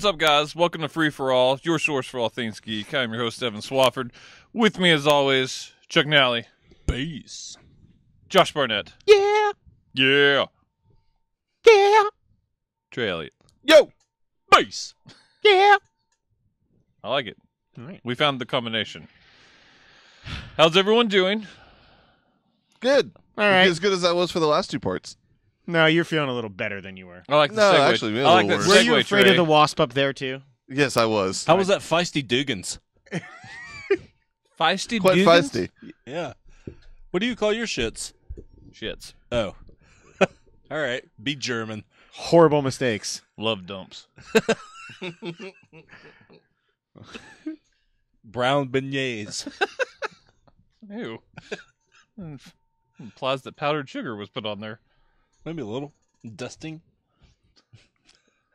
What's up, guys? Welcome to Free For All, your source for all things geek. I'm your host, Evan Swafford. With me, as always, Chuck Nally. Bass. Josh Barnett. Yeah. Yeah. Yeah. Trey Elliott. Yo. Bass. Yeah. I like it. All right. We found the combination. How's everyone doing? Good. All right. As good as I was for the last two parts. No, you're feeling a little better than you were. I like the No, segue. actually, maybe I a like little that worse. segue, Were you afraid Trey. of the wasp up there too? Yes, I was. How was that feisty Dugan's? Feisty Quite Dugan's? feisty. Yeah. What do you call your shits? Shits. Oh. All right. Be German. Horrible mistakes. Love dumps. Brown beignets. Ew. Implies that powdered sugar was put on there. Maybe a little. Dusting.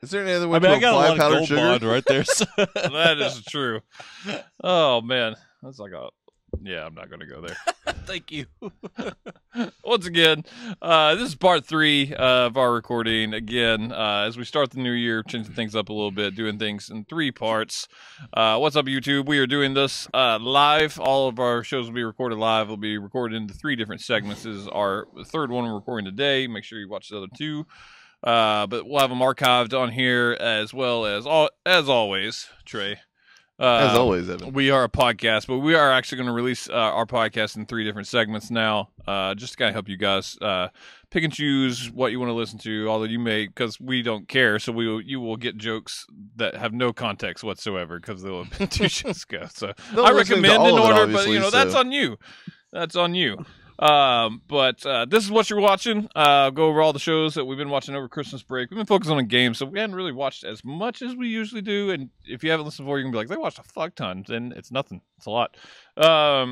Is there any other way I mean, to I got a apply lot of powdered gold sugar? bond right there. So. That is true. Oh, man. That's like a... Yeah, I'm not going to go there. Thank you. Once again, this is part 3 of our recording. Again, as we start the new year, changing things up a little bit, doing things in 3 parts. What's up, YouTube? We are doing this live. All of our shows will be recorded live. Will be recorded into 3 different segments. This is our 3rd one we're recording today. Make sure you watch the other 2. But we'll have them archived on here as well as always, Trey. As always, Evan. We are a podcast, but we are actually going to release our podcast in 3 different segments now, just to kind of help you guys pick and choose what you want to listen to, although you may, because we don't care, so you will get jokes that have no context whatsoever, because they'll have been 2 shows ago. So I recommend in order, but that's on you. That's on you. But this is what you're watching. Go over all the shows that we've been watching over Christmas break. We've been focusing on games, so we hadn't really watched as much as we usually do. And if you haven't listened before, you can be like, they watched a fuck ton. Then it's nothing. It's a lot.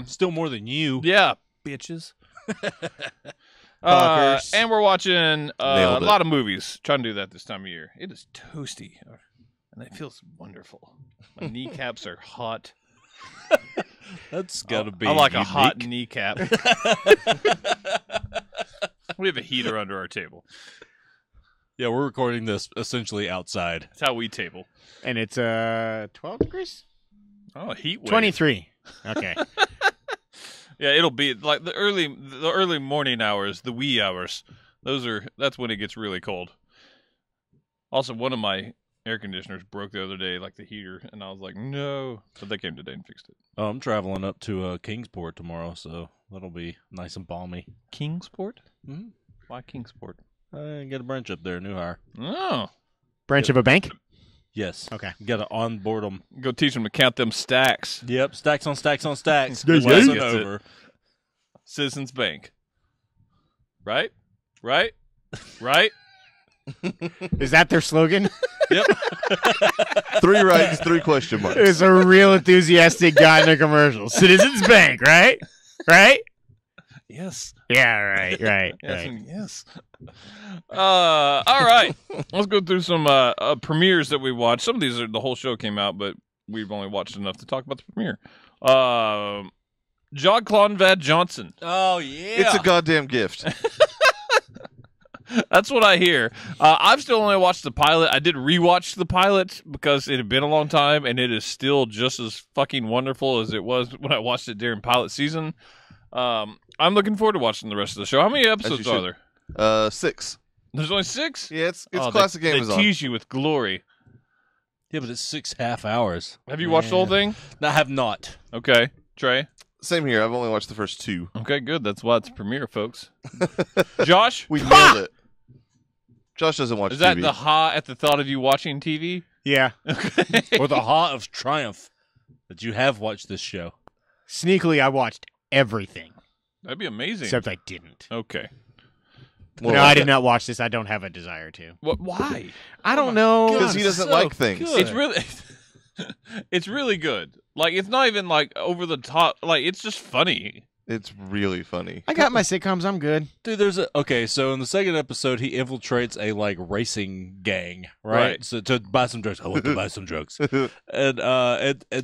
Still more than you. Yeah, bitches. Fuckers. And we're watching a Nailed it. lot of movies. Trying to do that this time of year. It is toasty, and it feels wonderful. My kneecaps are hot. That's got to be I'm like unique. a hot kneecap. We have a heater under our table. Yeah, we're recording this essentially outside. That's how we table. And it's 12 degrees? Oh, a heat wave. 23. Okay. Yeah, it'll be like the early morning hours, the wee hours. That's when it gets really cold. Also, one of my air conditioners broke the other day, like the heater, and I was like, no. But they came today and fixed it. Oh, I'm traveling up to Kingsport tomorrow, so that'll be nice and balmy. Kingsport? Mm-hmm. Why Kingsport? I get a branch up there, new hire. Oh. Branch of a bank? Yes. Okay. Got to onboard them. Go teach them to count them stacks. Yep, stacks on stacks on stacks. Yeah, Lesson yeah. over. Citizens Bank. Right? Right? Right? Is that their slogan? Yep. 3 rights, 3 question marks. It's a real enthusiastic guy in a commercial. Citizens Bank, right? Right? Yes. Yeah, right. Yes. Right. And yes. All right. Let's go through some premieres that we watched. Some of these the whole show came out, but we've only watched enough to talk about the premiere. Jean-Claude Van Johnson. Oh, yeah. It's a goddamn gift. That's what I hear. I've still only watched the pilot. I did rewatch the pilot because it had been a long time, and it is still just as fucking wonderful as it was when I watched it during pilot season. I'm looking forward to watching the rest of the show. How many episodes are there? 6. There's only 6? Yeah, it's Oh, classic they Amazon. tease you with glory. Yeah, but it's 6.5 hours. Have you watched the whole thing? I have not. Okay. Trey? Same here. I've only watched the first 2. Okay, good. That's why it's a premiere, folks. Josh? We nailed it. Josh doesn't watch Is that TV. the ha at the thought of you watching TV? Yeah. Okay. Or the heart of triumph that you have watched this show. Sneakily, I watched everything. That'd be amazing. Except I didn't. Okay. More No, like I did it. not watch this. I don't have a desire to. What? Why? I don't know. Because he doesn't like things. good. It's really, it's really good. Like, it's not even like over the top. Like, it's just funny. It's really funny. I got my sitcoms. I'm good. Dude, so in the second episode, he infiltrates a like racing gang, right? Right. So to buy some drugs. I want to buy some drugs, and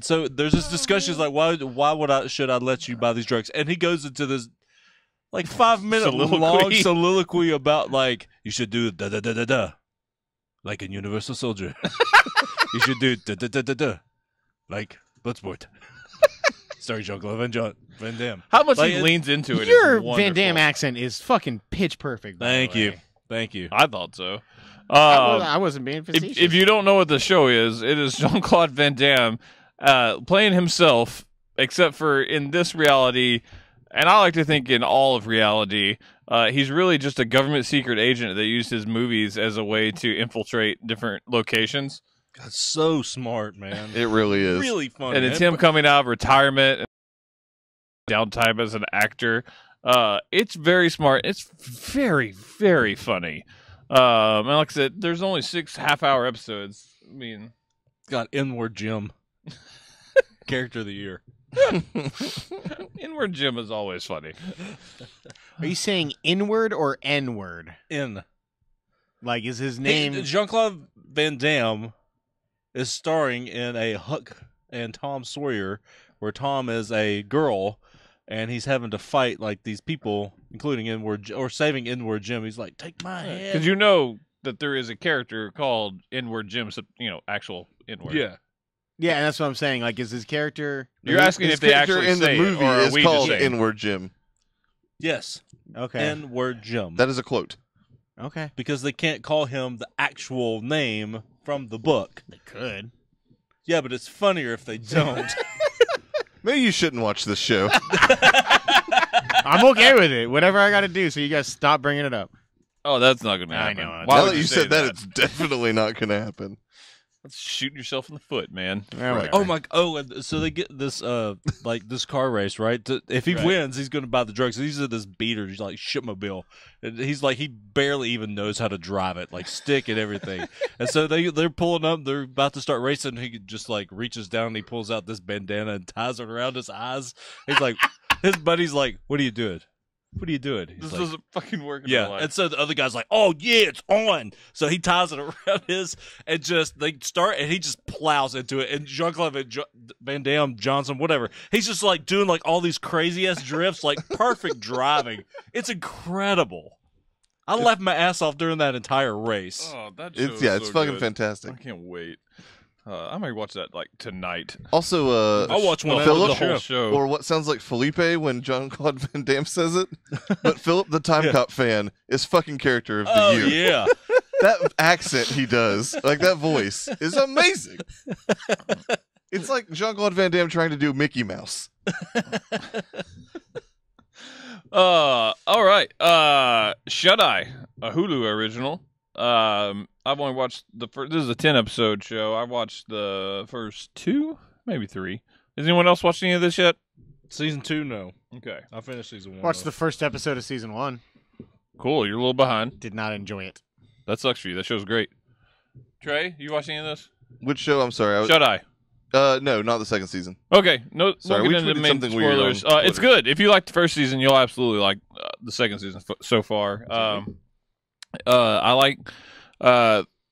so there's this discussion like, why should I let you buy these drugs? And he goes into this like 5-minute long soliloquy about like you should do da da da da da. like a Universal Soldier. You should do da-da-da-da-da, like Bloodsport. Sorry, Jean-Claude Van Damme. How much Like, he leans into it Your is wonderful. Van Damme accent is fucking pitch perfect. By Thank the you. way. Thank you. I thought so. I wasn't being facetious. If you don't know what the show is, it is Jean-Claude Van Damme playing himself, except for in this reality, and I like to think in all of reality, he's really just a government secret agent that used his movies as a way to infiltrate different locations. That's so smart, man. It really is. Really funny. And it's him coming out of retirement and downtime as an actor. It's very smart. It's very, very funny. And like I said, there's only 6 half-hour episodes. I mean, got Inward Jim. Character of the year. Inward Jim is always funny. Are you saying inward or N-word? In. Like, is his name... Jean-Claude Van Damme is starring in a Huck and Tom Sawyer, where Tom is a girl, and he's having to fight like these people, including Inward or saving Inward Jim. He's like, "Take my head," Because you know that there is a character called Inward Jim, actual Inward. Yeah. Yeah, and that's what I'm saying. Like, is his character... You're asking His if they character actually in the say movie it, or are is we called just saying? Inward Jim. Yes. Okay. Inward Jim. That is a quote. Okay. Because they can't call him the actual name from the book. They could. Yeah, but it's funnier if they don't. Maybe you shouldn't watch this show. I'm okay with it. Whatever I got to do, so you guys stop bringing it up. Oh, that's not going to I happen. know. Why Now would that you say said that, it's definitely not going to happen. That's shooting yourself in the foot, man. Right. Oh my! Oh, and so they get this this car race, right? If he Right. wins, he's going to buy the drugs. These are this beater, like shipmobile, and he's like he barely even knows how to drive it, like stick and everything. And so they're pulling up, they're about to start racing. He just like reaches down and he pulls out this bandana and ties it around his eyes. He's like, his buddy's like, "What are you doing? What are you doing?" He's This like, doesn't fucking work in yeah, real life. and so the other guy's like, "Oh yeah, it's on." So he ties it around his, and just they start, and he just plows into it. And Jean-Claude Van Damme, Johnson, whatever, he's just like doing like all these crazy ass drifts, like perfect driving. It's incredible. I laughed my ass off during that entire race. Oh, that show It's is it's so fucking good. fantastic. I can't wait. I might watch that like tonight. Also, I'll watch one Philip, after the the whole show. show. or what sounds like Felipe when Jean-Claude Van Damme says it. But Philip, the Time Yeah. Cop fan, is fucking character of the Oh year. yeah, That accent he does, like that voice, is amazing. It's like Jean-Claude Van Damme trying to do Mickey Mouse. All right. Shut Eye, a Hulu original. I've only watched the first. This is a 10-episode show. I watched the first 2, maybe 3. Has anyone else watched any of this yet? season 2, no, Okay, I finished season 1. Watched the first episode of season 1. cool. You're a little behind. Did not enjoy it. That sucks for you. That show's great. Trey, you watched any of this? Which show? I'm sorry. Shut Eye. No, not the second season. Okay, no. Sorry, we'll we get into tweeted main something weird on spoilers. It's Twitter. good. If you liked the first season, you'll absolutely like the second season so far. I like.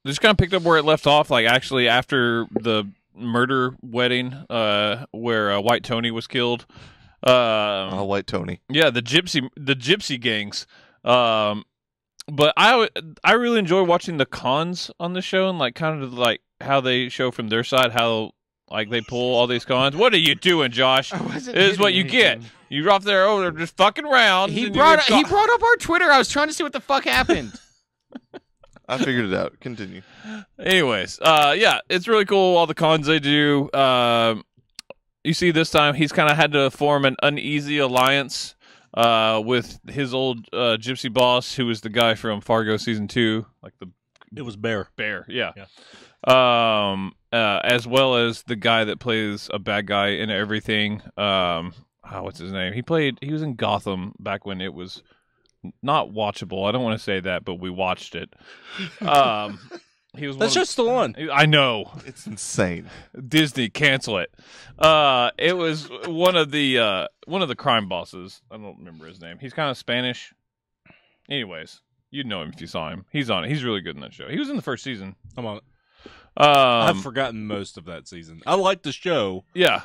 Just kind of picked up where it left off. Like actually, after the murder wedding, where White Tony was killed. White Tony. Yeah, the gypsy gangs. But I really enjoy watching the cons on the show and like kind of like how they show from their side how like they pull all these cons. What are you doing, Josh? This is what you get. You're off there over there just fucking around. He and brought you get up our Twitter. I was trying to see what the fuck happened. I figured it out. Continue. Anyways, yeah, it's really cool. All the cons they do. You see, this time he's kind of had to form an uneasy alliance with his old gypsy boss, who was the guy from Fargo season 2, like the It was Bear. yeah. As well as the guy that plays a bad guy in everything. What's his name? He was in Gotham back when it was not watchable. I don't want to say that, but we watched it. He was. That's just the one. I know. It's insane. Disney, cancel it. It was one of the crime bosses. I don't remember his name. He's kind of Spanish. Anyways, you'd know him if you saw him. He's on it. He's really good in that show. He was in the first season. I'm on it. I've forgotten most of that season. I like the show. Yeah.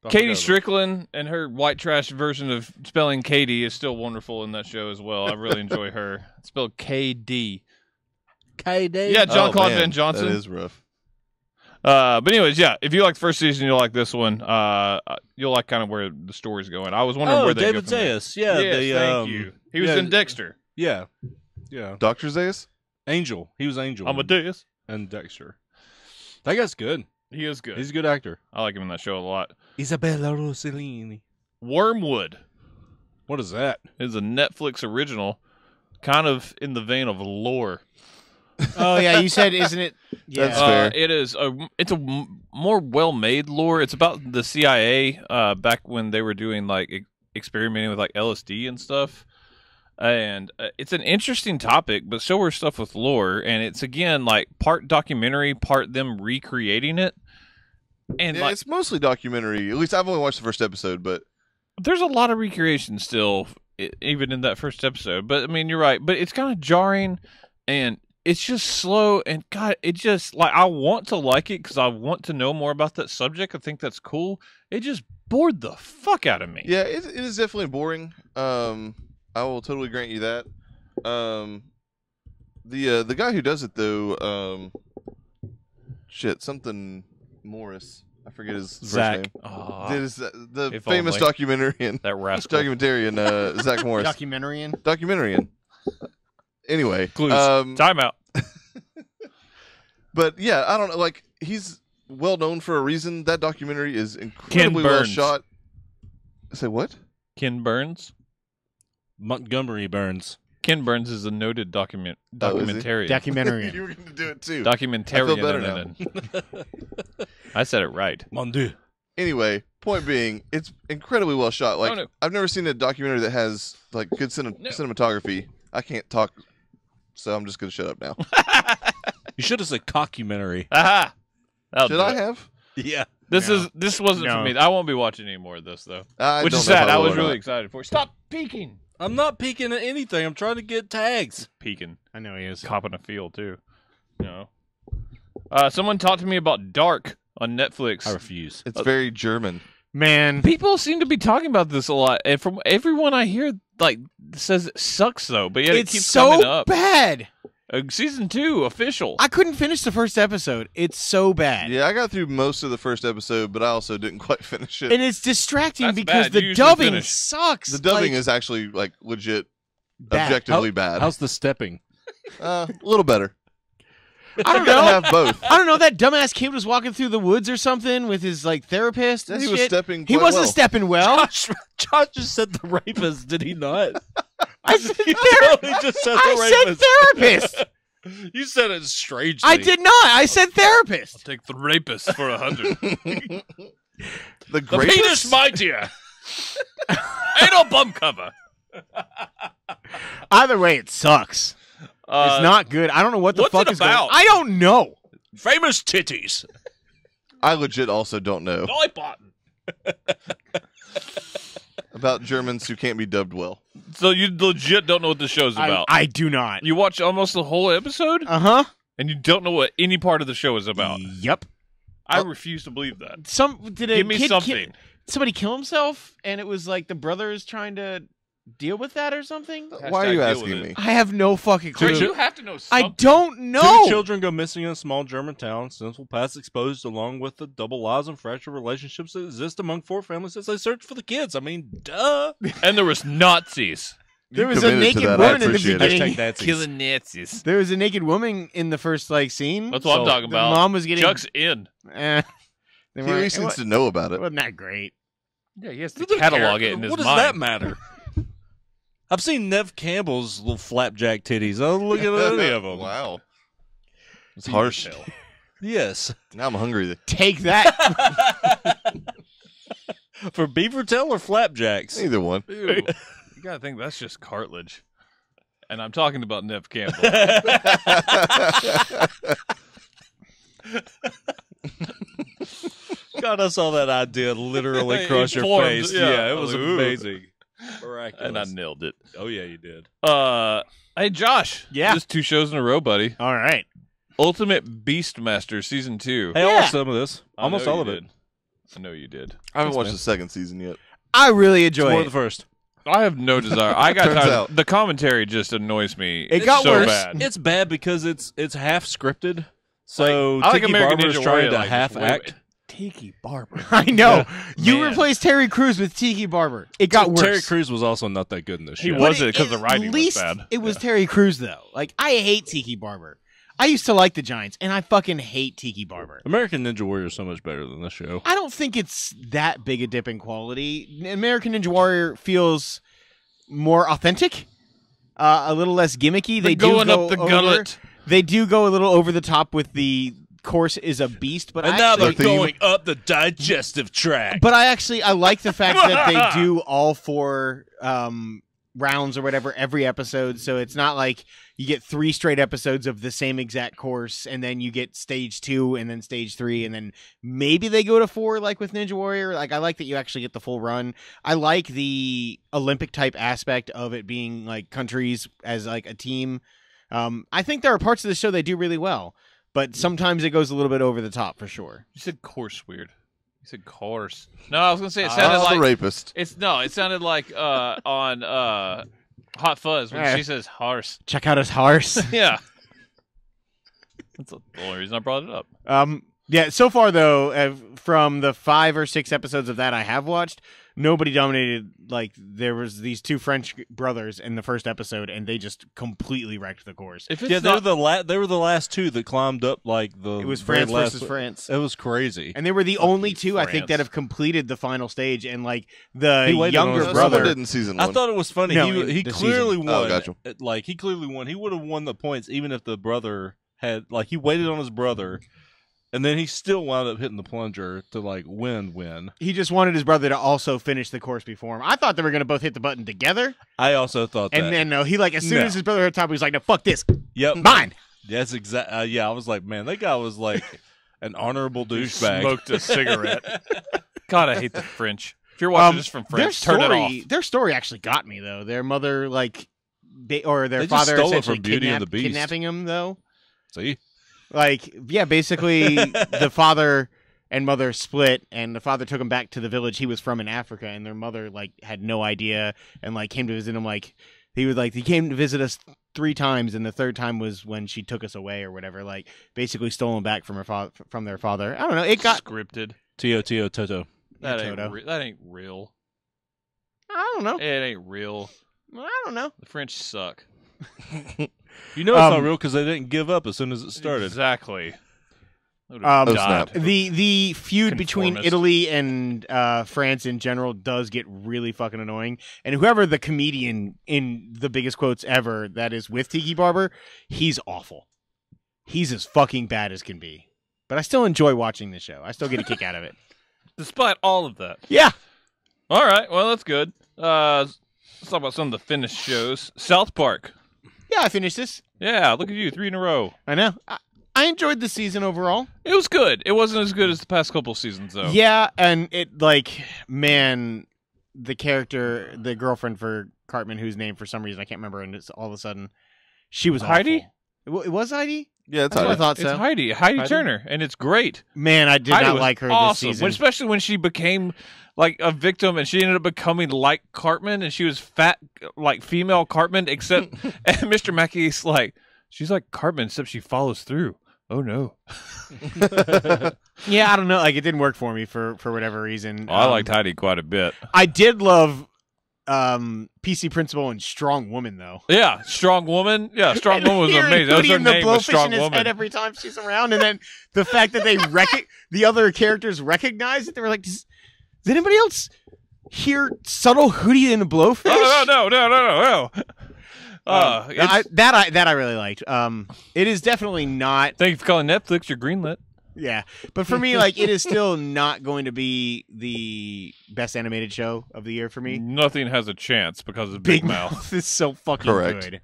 but I Katie forgot Strickland and her white trash version of spelling Katie is still wonderful in that show as well. I really enjoy her. It's spelled KD. KD. Yeah, John Oh, Claude man, Van Johnson. That is rough. But anyways, yeah, if you like the first season, you'll like this one. You'll like kind of where the story's going. I was wondering where they David go from there. Zayas. Yeah, Yes, thank you. He was in Dexter. Yeah. Dr. Zayas? Angel. He was Angel. Amadeus. And Dexter. That guy's good. He is good. He's a good actor. I like him in that show a lot. Isabella Rossellini. Wormwood What is that? is a Netflix original, kind of in the vein of Lore. Oh yeah, you said, isn't it? Yeah. That's fair. It is. It's a more well-made lore. It's about the CIA back when they were doing like experimenting with like LSD and stuff. And it's an interesting topic, but so are stuff with lore. And it's again like part documentary, part them recreating it. And Yeah, like, it's mostly documentary. At least I've only watched the first episode, but there's a lot of recreation still, even in that first episode. But I mean, you're right. But it's kind of jarring, and it's just slow. And God, it just like I want to like it because I want to know more about that subject. I think that's cool. It just bored the fuck out of me. yeah, it is definitely boring. I will totally grant you that. The guy who does it though, something Morris. I forget his Zach. first name. Oh, Did the if famous only. documentarian, that rascal. documentarian Zach Morris. Documentarian. Anyway, Clues. Timeout. but yeah, I don't know. Like he's well known for a reason. That documentary is incredibly well Burns. shot. Say what? Ken Burns. Montgomery Burns. Ken Burns is a noted Oh, is he? documentarian. Documentarian. You were going to do it too. Documentarian. I feel better now. I said it right. Mon Dieu. Anyway, point being, it's incredibly well shot. Like Oh, no. I've never seen a documentary that has like good cinematography. I can't talk, so I'm just going to shut up now. You should have said cockumentary. Aha! That'll Should do I it. have? Yeah. This No. wasn't No. for me. I won't be watching any more of this though. I Which don't is know if sad. I will was or really not. excited for it. Stop peeking. I'm not peeking at anything. I'm trying to get tags. Peeking. I know he is. Copping a field too. You know. Someone talked to me about Dark on Netflix. I refuse. It's very German. Man, People seem to be talking about this a lot, and from everyone I hear, like says it sucks though. But yet it it's keeps so coming up. bad. Season 2 official. I couldn't finish the first episode. It's so bad. Yeah, I got through most of the first episode, but I also didn't quite finish it. And it's distracting That's because bad. You the usually dubbing finish. sucks. The dubbing Like, is actually like legit, bad. objectively bad. How's the stepping? A little better. I don't You gotta know. have both. I don't know. That dumbass kid was walking through the woods or something with his like therapist. And He was shit. stepping He quite wasn't well. stepping well. Josh just said the rapist, did he not? I said, He just said the I rapist. said therapist. You said it strangely. I did not. I said therapist. Take the rapist for 100. The The greatest. penis mightier. Anal bum cover. Either way, it sucks. It's not good. I don't know what the what's fuck it is going on. about? I don't know. Famous titties. I legit also don't know Dolly Parton. about Germans who can't be dubbed well. So you legit don't know what the show's about. I do not. You watch almost the whole episode, Uh-huh. and you don't know what any part of the show is about. Yep. I refuse to believe that. Did a Give me kid something. somebody kill himself and it was like the brother is trying to deal with that or something? Why are you deal asking with me? it. I have no fucking clue. You have to know I something. don't know. 2 children go missing in a small German town. Sinful past exposed along with the double lives and fractured relationships that exist among 4 families as they search for the kids. I mean, duh. And there was Nazis. There You was a committed to naked that. I woman in the appreciate it. beginning. Hashtag Nazis. Killing Nazis. There was a naked woman in the first like scene. That's what I'm So talking the about. Mom was getting Chuck's in. They He at weren't- least it needs to know about it. wasn't that great. Yeah, he has to Who does catalog care? it in his What does mind. that matter? I've seen Nev Campbell's little flapjack titties. I don't look at any of them. Wow. It's So you harsh. can tell. Yes. Now I'm hungry. Take that. For beaver tail or flapjacks? Either one. Ew. You gotta think that's just cartilage. And I'm talking about Nev Campbell. God, I saw that idea literally It cross your formed, face. yeah. Yeah, it I was was like, ooh. amazing. Miraculous. And I nailed it. Oh, yeah, you did. Hey Josh. Yeah. Just 2 shows in a row, buddy. All right. Ultimate Beastmaster Season 2. Hey, I Yeah. watched some of this. I Almost know all you of it. did. I know you did. I haven't Thanks, watched man. the second season yet. I really It's enjoy more it. of the first. I have no desire. I got Turns tired. out. The commentary just annoys me. It got so worse. bad. It's bad because it's half scripted. So I like Tiki American Barber is Ninja trying Warrior, to like, half just act. Tiki Barber. I know. You Man. replaced Terry Crews with Tiki Barber. It got worse. Terry Crews was also not that good in this He show. But was it because the at writing was least bad. It was Terry Crews though. Like I hate Tiki Barber. I used to like the Giants, and I fucking hate Tiki Barber. American Ninja Warrior is so much better than this show. I don't think it's that big a dip in quality. American Ninja Warrior feels more authentic, a little less gimmicky. They do going go up the over- gullet. They do go a little over the top with the course is a beast, but And now actually, they're going up the digestive tract. But I like the fact that they do all 4 rounds or whatever every episode. So it's not like you get 3 straight episodes of the same exact course, and then you get stage 2 and then stage 3, and then maybe they go to 4 like with Ninja Warrior. Like I like that you actually get the full run. I like the Olympic type aspect of it being like countries as like a team. I think there are parts of the show they do really well, but sometimes it goes a little bit over the top for sure. You said course weird. You said course. No, I was gonna say it sounded the like rapist. it sounded like on Hot Fuzz when she says horse. Check out his horse. Yeah. That's the only reason I brought it up. Yeah, so far though, from the 5 or 6 episodes of that I have watched, nobody dominated. Like there was these 2 French brothers in the first episode, and they just completely wrecked the course. If it's yeah, not, they were the last 2 that climbed up like the. It was very France last- versus France, It was crazy. and they were the only 2 I think France. that have completed the final stage. And like the He waited on younger his Someone brother, did in season 1. I thought it was funny. No, he the clearly season. won. Oh, gotcha. Like he clearly won. He would have won the points even if the brother had like he waited on his brother, and then he still wound up hitting the plunger to like win. he just wanted his brother to also finish the course before him. I thought they were going to both hit the button together, I also thought that. and then no, he like as soon No. as his brother hit the top, he was like, "No, fuck this, yep, mine." that's exact. Yeah, I was like, man, that guy was like an honorable douchebag. smoked a cigarette. God, I hate the French. If you're watching this from France, turn it off. Their story actually got me though. Their mother, like, their They just father stole it essentially from Beauty and the Beast. kidnapping him though. See, Like, yeah, basically the father and mother split, and the father took him back to the village he was from in Africa, and their mother like had no idea, and like came to visit him. Like he came to visit us 3 times, and the 3rd time was when she took us away or whatever. Like basically stole him back from from their father. I don't know. It got Scripted. Tio Toto. That Yeah, ain't Toto. that ain't real. I don't know. It ain't real. I don't know. The French suck. You know it's not real because they didn't give up as soon as it started. Exactly. They would've Oh, died. snap. The feud between Conformist. Italy and France in general does get really fucking annoying. And whoever the comedian in the biggest quotes ever that is with Tiki Barber, he's awful. He's as fucking bad as can be. But I still enjoy watching the show. I still get a kick out of it. Despite all of that. Yeah. All right. Well, that's good. Let's talk about some of the finished shows. South Park. Yeah, I finished this. Yeah, look at you, 3 in a row. I know. I enjoyed the season overall. It was good. It wasn't as good as the past couple seasons, though. Yeah, and it like, man, the character, the girlfriend for Cartman, whose name for some reason I can't remember, and it's all of a sudden she was Heidi? awful. It was Heidi? Yeah, it's That's what I Heidi. thought It's so. Heidi Turner, and it's great. Man, I did Heidi not was like her awesome, this season. especially when she became like a victim, and she ended up becoming like Cartman, and she was fat, like female Cartman. Except, and Mr. Mackey's like, she's like Cartman, except she follows through. Oh no! Yeah, I don't know. Like, it didn't work for me for whatever reason. I liked Heidi quite a bit. I did love PC Principal and Strong Woman, though. Yeah, Strong Woman. Yeah, Strong Woman was Hearing amazing. That was Hootie her and the name was Blowfish Strong in his Woman. head every time she's around, and then the fact that they the other characters recognize it. They were like, does anybody else hear subtle Hootie and the Blowfish? No. It's- That I really liked. It is definitely not. Thank you for calling Netflix. You're greenlit. Yeah, but for me, like, it is still not going to be the best animated show of the year for me. Nothing has a chance because of Big Mouth. is so fucking Correct. good.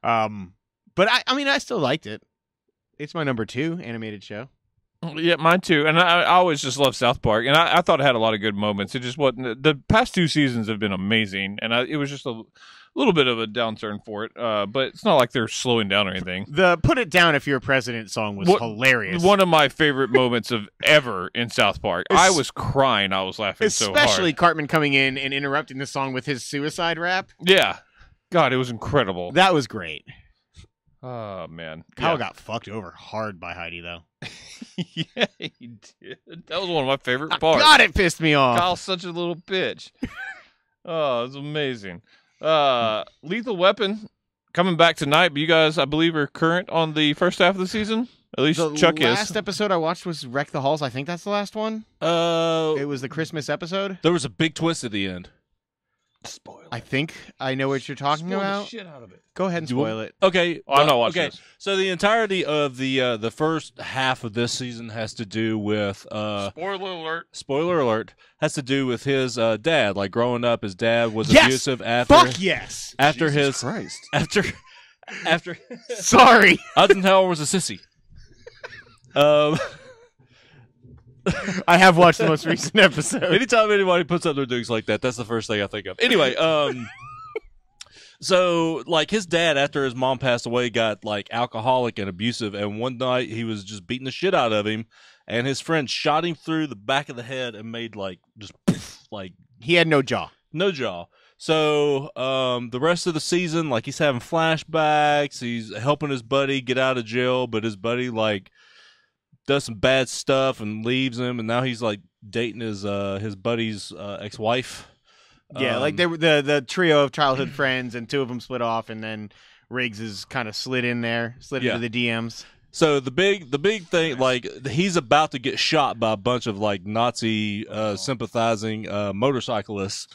But I mean, I still liked it. It's my number 2 animated show. Yeah, mine too. And I always just love South Park, and I thought it had a lot of good moments. It just wasn't. The past 2 seasons have been amazing, and it was just a little bit of a downturn for it, but it's not like they're slowing down or anything. The "Put It Down If You're a President" song was hilarious. One of my favorite moments of ever in South Park. I was crying. I was laughing so hard. Especially Cartman coming in and interrupting the song with his suicide rap. Yeah. God, it was incredible. That was great. Oh, man. Kyle got fucked over hard by Heidi, though. Yeah, he did. That was one of my favorite parts. God, it pissed me off. Kyle's such a little bitch. Oh, it was amazing. Lethal Weapon coming back tonight, but you guys, I believe, are current on the first half of the season. At least Chuck is. The last episode I watched was Wreck the Halls. I think that's the last one. It was the Christmas episode. There was a big twist at the end. Spoiler. I think I know what you're talking about. The shit out of it. Go ahead and spoil it. Okay, I'm not watching this. So the entirety of the first half of this season has to do with Spoiler alert. Spoiler alert, has to do with his dad. Like growing up, his dad was Yes! abusive after Fuck yes. after Jesus his Christ. after Sorry. Eisenhower was a sissy. I have watched the most recent episode. Anytime anybody puts up their dukes like that, that's the first thing I think of. Anyway, so like his dad, after his mom passed away, got like alcoholic and abusive, and one night he was just beating the shit out of him, and his friend shot him through the back of the head and made like just like He had no jaw. no jaw. So the rest of the season, like he's having flashbacks, he's helping his buddy get out of jail, but his buddy like does some bad stuff and leaves him, and now he's like dating his buddy's ex-wife. Yeah, like they were the trio of childhood friends, and two of them split off, and then Riggs is kind of slid into the DMs. So the big thing, like he's about to get shot by a bunch of like Nazi sympathizing motorcyclists,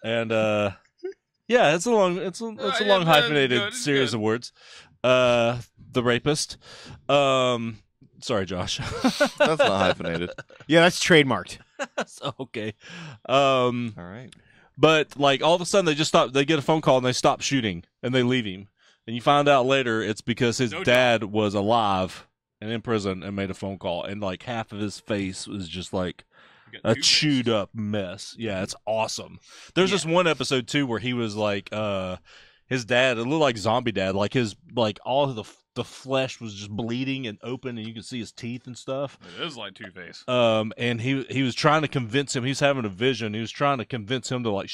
and yeah, it's a long hyphenated series of words. The rapist. Sorry, Josh. That's not hyphenated. Yeah, that's trademarked. Okay. All right. But like all of a sudden they just stop. They get a phone call and they stop shooting and they leave him. And you find out later it's because his dad was alive and in prison and made a phone call, and like half of his face was just like a chewed up mess. Yeah, it's awesome. There's this one episode too where he was like his dad, it looked like zombie dad, like his like all of the flesh was just bleeding and open, and you could see his teeth and stuff. It is like Two-Face. And he was trying to convince him. He was having a vision. He was trying to convince him to like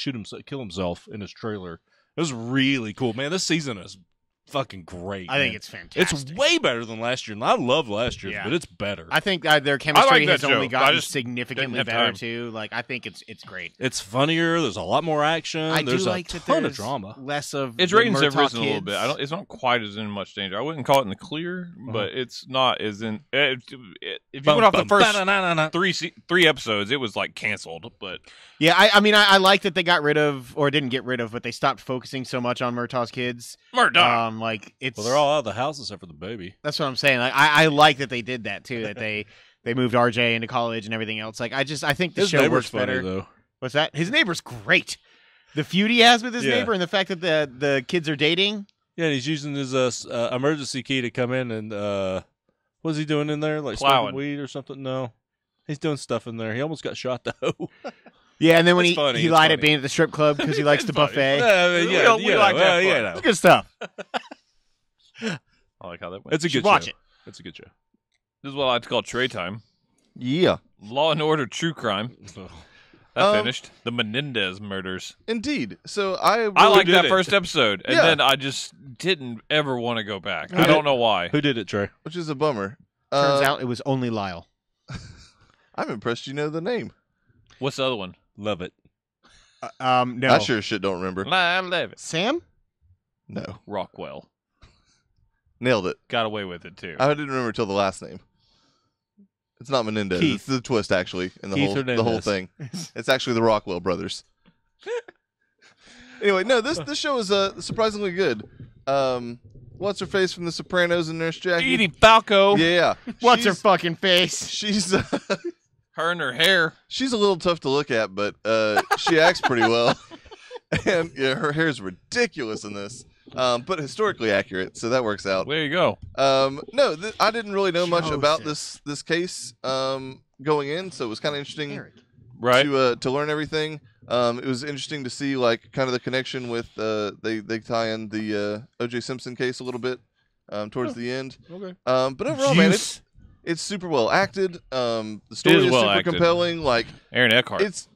kill himself in his trailer. It was really cool, man. This season is fucking great. I think it's fantastic. It's way better than last year. And I love last year's, but it's better. I think their chemistry that has only show. gotten I just significantly didn't have better time. too. Like I think it's great. It's funnier. There's a lot more action. There's like a that ton of there's drama. Less of Its the ratings have Murtaugh risen a little bit. kids. It's not quite as in much danger. I wouldn't call it in the clear, but it's not as in. If you went off the first three episodes, it was like canceled. But Yeah, I mean, I like that they got rid of, or didn't get rid of, but they stopped focusing so much on Murtaugh's kids. Murtaugh. Like it's. Well, they're all out of the house except for the baby. That's what I'm saying. Like I like that they did that too. That they moved RJ into college and everything else. Like I think the His show neighbor's works funny, better. though. What's that? His neighbor's great. The feud he has with his Yeah. neighbor, and the fact that the kids are dating. Yeah, and he's using his emergency key to come in and what's he doing in there? Like Plowing. smoking weed or something? No. He's doing stuff in there. He almost got shot though. Yeah, and then when It's funny, he it's lied at funny. being at the strip club because he likes the funny. buffet. We like that part. It's good stuff. I like how that went. It's a Should good watch show. it. It's a good show. This is what I like to call Trey time. Yeah. Law and Order True Crime. That finished. The Menendez murders. Indeed. So I I really liked did that it? first episode, and Yeah. then I just didn't ever want to go back. I did don't it? know why. Who did it, Trey? which is a bummer. Turns out it was only Lyle. I'm impressed you know the name. What's the other one? Love it. No. I sure as shit don't remember. Lime Levitt. Sam? No. Rockwell. Nailed it. Got away with it, too. I didn't remember till the last name. It's not Menendez. Keith. It's the twist, actually, in the Keith whole Hernandez. thing. It's actually the Rockwell brothers. Anyway, no, this show is surprisingly good. What's her face from The Sopranos and Nurse Jackie? Edie Falco. Yeah. What's her She's- fucking face? She's Her and her hair. she's a little tough to look at, but she acts pretty well. And yeah, her hair is ridiculous in this, but historically accurate, so that works out. There you go. No, I didn't really know much about Joseph. this case going in, so it was kind of interesting Right. to learn everything. It was interesting to see like kind of the connection with they tie in the O.J. Simpson case a little bit towards the end. Okay. But overall, man, it's super well acted. The story is well super acted. compelling. Like Aaron Eckhart. it's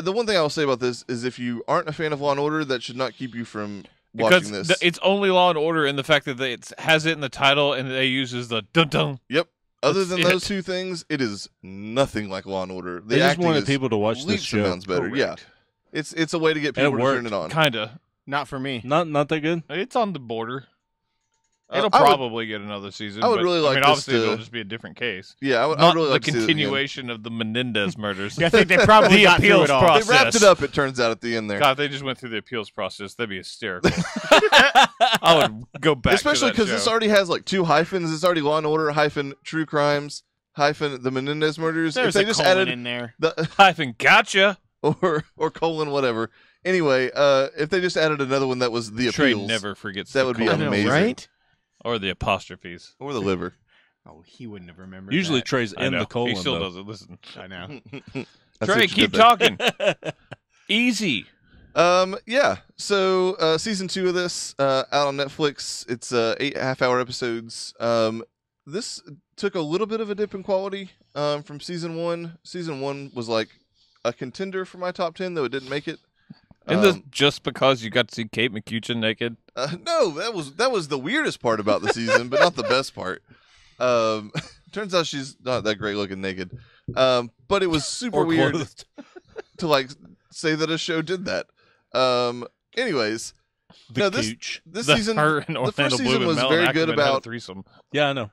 the one thing I will say about this is if you aren't a fan of Law and Order, that should not keep you from watching this. It's only Law and Order in the fact that it has it in the title and they uses the dun dun. Yep. Other than That's those it. two things, it is nothing like Law and Order. The They just acting wanted is people to watch this leaps and show. bounds better. Correct. Yeah, it's a way to get And it people to turn worked. it on. Kinda. Not for me. Not that good. It's on the border. It'll I would- probably get another season. I would but, really like I mean, this obviously to- it'll just be a different case. Yeah, I would Not really the like to see it again. continuation of the Menendez murders. Yeah, I think they probably The got through appeals it all. process. They wrapped it up. It turns out at the end there, God, if they just went through the appeals process, that'd be hysterical. I would go back, especially because this already has like 2 hyphens. It's already Law and Order hyphen True Crimes hyphen the Menendez murders. There's if they a just colon added in there. the hyphen gotcha. or colon whatever. Anyway, if they just added another one that was the Trey appeals, never forgets that the would be colon amazing. right? or the apostrophes. or the liver. Oh, he wouldn't have remembered. Usually that. Trey's I in know. the colon. He still though. doesn't listen. I know. I see Trey, what you keep did there. talking. Easy. Yeah. So season 2 of this out on Netflix. It's 8 half-hour episodes. This took a little bit of a dip in quality from season 1. Season 1 was like a contender for my top 10, though it didn't make it. Just because you got to see Kate McCutcheon naked? No, that was the weirdest part about the season, but not the best part. Turns out she's not that great looking naked. But it was super Or weird clothed. to like say that a show did that. Anyways, The no, this cooch. season, Her and the Orlando first Bloom season and was Melon very Ackerman good had a about threesome. Yeah, I know.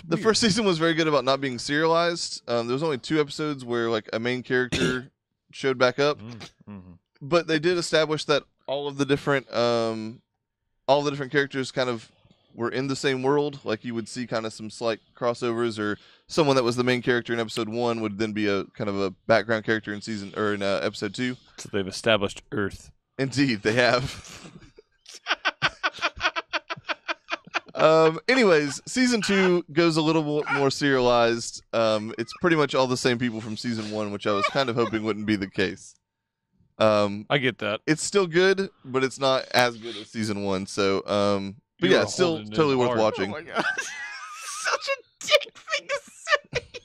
the first season was very good about not being serialized. There was only 2 episodes where like a main character showed back up, Mm-hmm. but they did establish that all the different characters kind of were in the same world. Like you would see kind of some slight crossovers, or someone that was the main character in episode 1 would then be a kind of a background character in episode 2. So they've established Earth. Indeed, they have. Anyways, season 2 goes a little more serialized. It's pretty much all the same people from season 1, which I was kind of hoping wouldn't be the case. I get that. It's still good, but it's not as good as season 1. So, but You yeah, were it's still holding it totally worth hard. watching. Oh my god. Such a dick thing to say.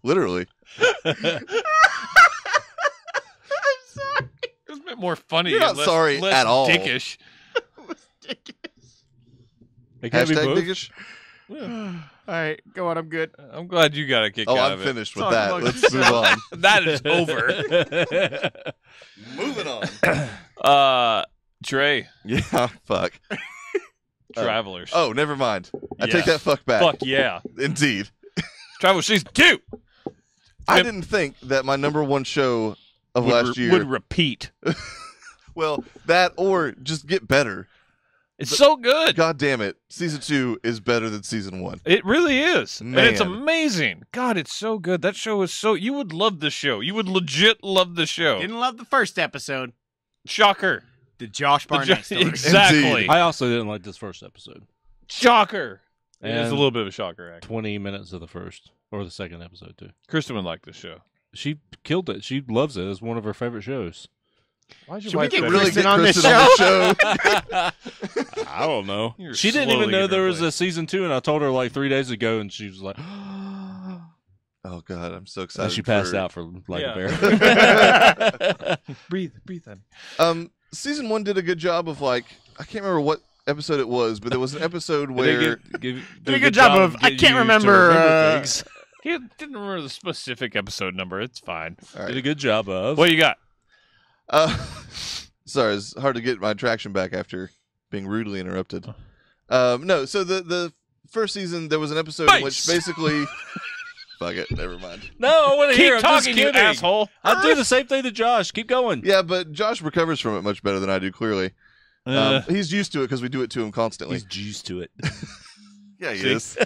Literally. I'm sorry. It was a bit more funny. You're not and less, sorry less at all. Dickish. It can't be Hashtag both. dickish. All right, go on. I'm good. I'm glad you got a kick Oh, out I'm of it. finished with Talk that. amongst Let's move on. That is over. Moving on. Trey, Yeah, fuck. Travelers. Oh, never mind. I Yeah. take that fuck back. Fuck yeah. Indeed. Travelers season 2 I Yep. didn't think that my number 1 show of would, last year. would repeat. Well, that or just get better. It's so good. God damn it. Season 2 is better than season 1. It really is. And it's Man. amazing. God, it's so good. That show is so... You would love the show. You would legit love the show. Didn't love the first episode. Shocker. The Josh Barnett story. Exactly. Indeed. I also didn't like this first episode. Shocker. It's And a little bit of a shocker, actually. 20 minutes of the first or the second episode too. Kristen would like this show. She killed it. She loves it. It's one of her favorite shows. Why'd Should we get better? Really Kristen get on this Kristen on the show. I don't know. You're She didn't slowly even know getting there was replaced. a season 2, and I told her like 3 days ago, and she was like, Oh, God. I'm so and excited. she passed for- out for like Yeah. a bear. Breathe then. Season 1 did a good job of, like, I can't remember what episode it was, but there was an episode where. Did a good job of- I can't remember, things. He didn't remember the specific episode number. It's fine. All right. Did a good job of. What you got? Sorry, it's hard to get my traction back after being rudely interrupted. No, so the first season there was an episode in which Base. basically, fuck it, never mind. No, I want to hear. Keep I'm just talking, you kidding. asshole. I'll do the same thing to Josh. Keep going. Yeah, but Josh recovers from it much better than I do. Clearly, he's used to it because we do it to him constantly. He's juiced to it. Yeah, he See? is.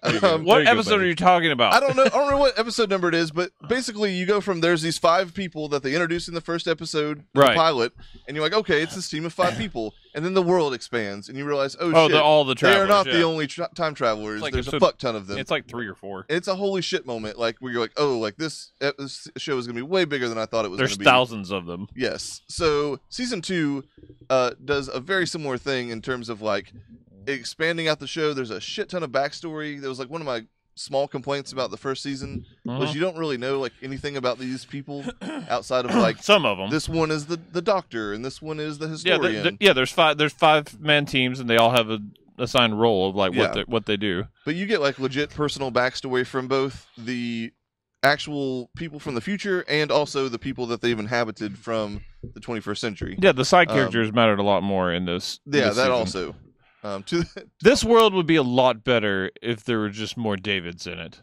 What episode are you talking about? I don't know what episode number it is, but basically you go from there's these 5 people that they introduced in the first episode, the pilot, and you're like, okay, it's this team of 5 people, and then the world expands, and you realize, shit, all the they are travelers, not the only time travelers. Like There's a fuck ton of them. It's like 3 or 4. It's a holy shit moment, like where you're like, oh, like this show is going to be way bigger than I thought it was. There's gonna be. thousands of them. Yes. So season 2 does a very similar thing in terms of like expanding out the show. There's a shit ton of backstory. That was like one of my small complaints about the first season was you don't really know like anything about these people outside of like some of them. This one is the doctor, and this one is the historian. There's 5-man teams, and they all have a assigned role of like what they do. But you get like legit personal backstory from both the actual people from the future and also the people that they've inhabited from the 21st century. Yeah, the side characters mattered a lot more in this. Yeah, this that season. also. This world would be a lot better if there were just more Davids in it.